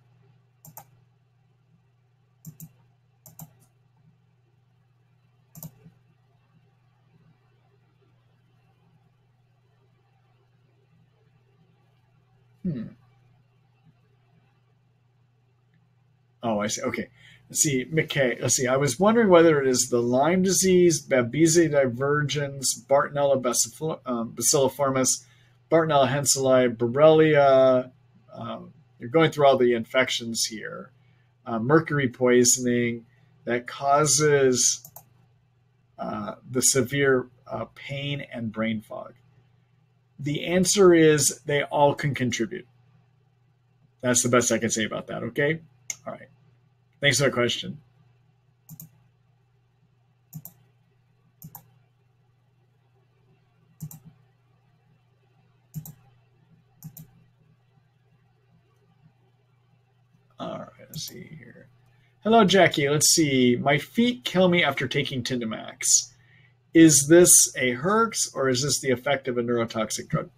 Oh, I see. Okay. Let's see, McKay. Let's see. I was wondering whether it is the Lyme disease, Babesia divergens, Bartonella bacilliformis, Bartonella henselae, Borrelia. You're going through all the infections here. Mercury poisoning that causes the severe pain and brain fog. The answer is they all can contribute. That's the best I can say about that, okay? All right. Thanks for the question. All right, let's see here. Hello, Jackie. Let's see. My feet kill me after taking Tindamax. Is this a Herx or is this the effect of a neurotoxic drug?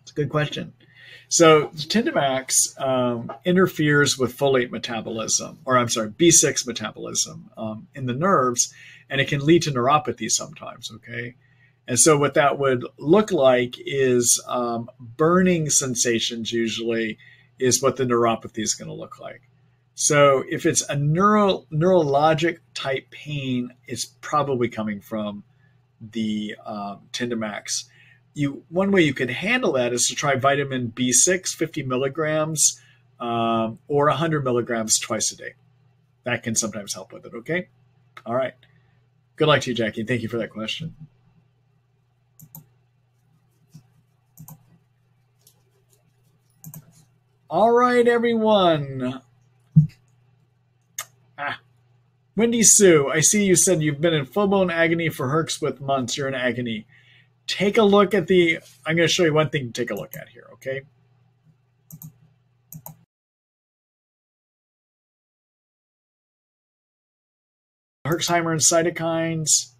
It's a good question. So Tindamax interferes with folate metabolism, or I'm sorry, B6 metabolism in the nerves, and it can lead to neuropathy sometimes, okay? And so what that would look like is burning sensations usually is what the neuropathy is going to look like. So if it's a neurologic type pain, it's probably coming from the Tindamax. One way you could handle that is to try vitamin B6, 50 milligrams, or 100 milligrams twice a day. That can sometimes help with it, okay? All right. Good luck to you, Jackie. Thank you for that question. All right, everyone. Wendy Sue, I see you said you've been in full-blown agony for Herx with months. You're in agony. Take a look at I'm going to show you one thing to take a look at here, okay? Herxheimer and cytokines.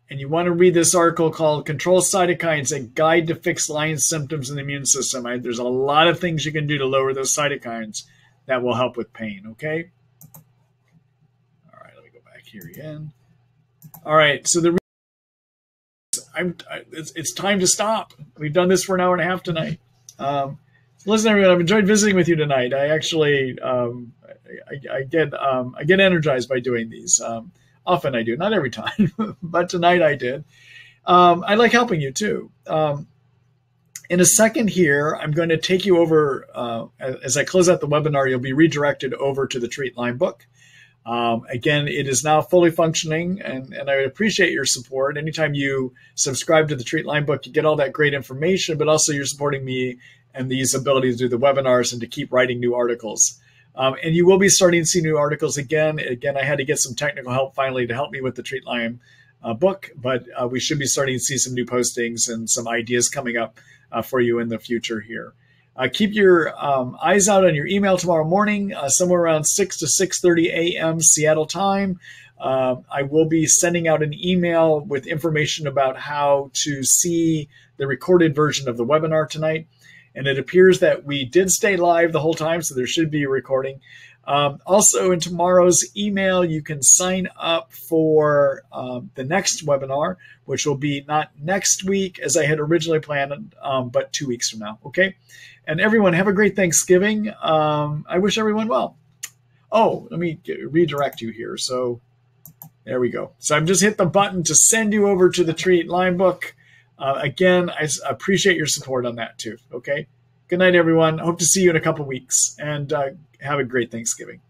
And you want to read this article called Control Cytokines, a Guide to Fix Lyme Symptoms in the Immune System. There's a lot of things you can do to lower those cytokines that will help with pain, okay? All right, let me go back here again. All right, so it's time to stop. We've done this for an hour and a half tonight. Listen, everyone, I've enjoyed visiting with you tonight. I actually I get energized by doing these. Often I do, not every time, but tonight I did. I like helping you too. In a second here, I'm going to take you over, as I close out the webinar, you'll be redirected over to the Treat Lyme book. Again, it is now fully functioning, and I would appreciate your support. Anytime you subscribe to the Treat Lyme book, you get all that great information, but also you're supporting me and these abilities to do the webinars and to keep writing new articles. And you will be starting to see new articles again. Again, I had to get some technical help finally to help me with the Treat Lyme book, but we should be starting to see some new postings and some ideas coming up for you in the future here. Keep your eyes out on your email tomorrow morning, somewhere around 6 to 6:30 a.m. Seattle time. I will be sending out an email with information about how to see the recorded version of the webinar tonight. And it appears that we did stay live the whole time, so there should be a recording. Also, in tomorrow's email, you can sign up for the next webinar, which will be not next week as I had originally planned, but 2 weeks from now, okay? And everyone, have a great Thanksgiving. I wish everyone well. Oh, let me redirect you here. So there we go. So I've just hit the button to send you over to the Treat Lyme book. Again, I appreciate your support on that too, okay? Good night, everyone. Hope to see you in a couple weeks, and have a great Thanksgiving.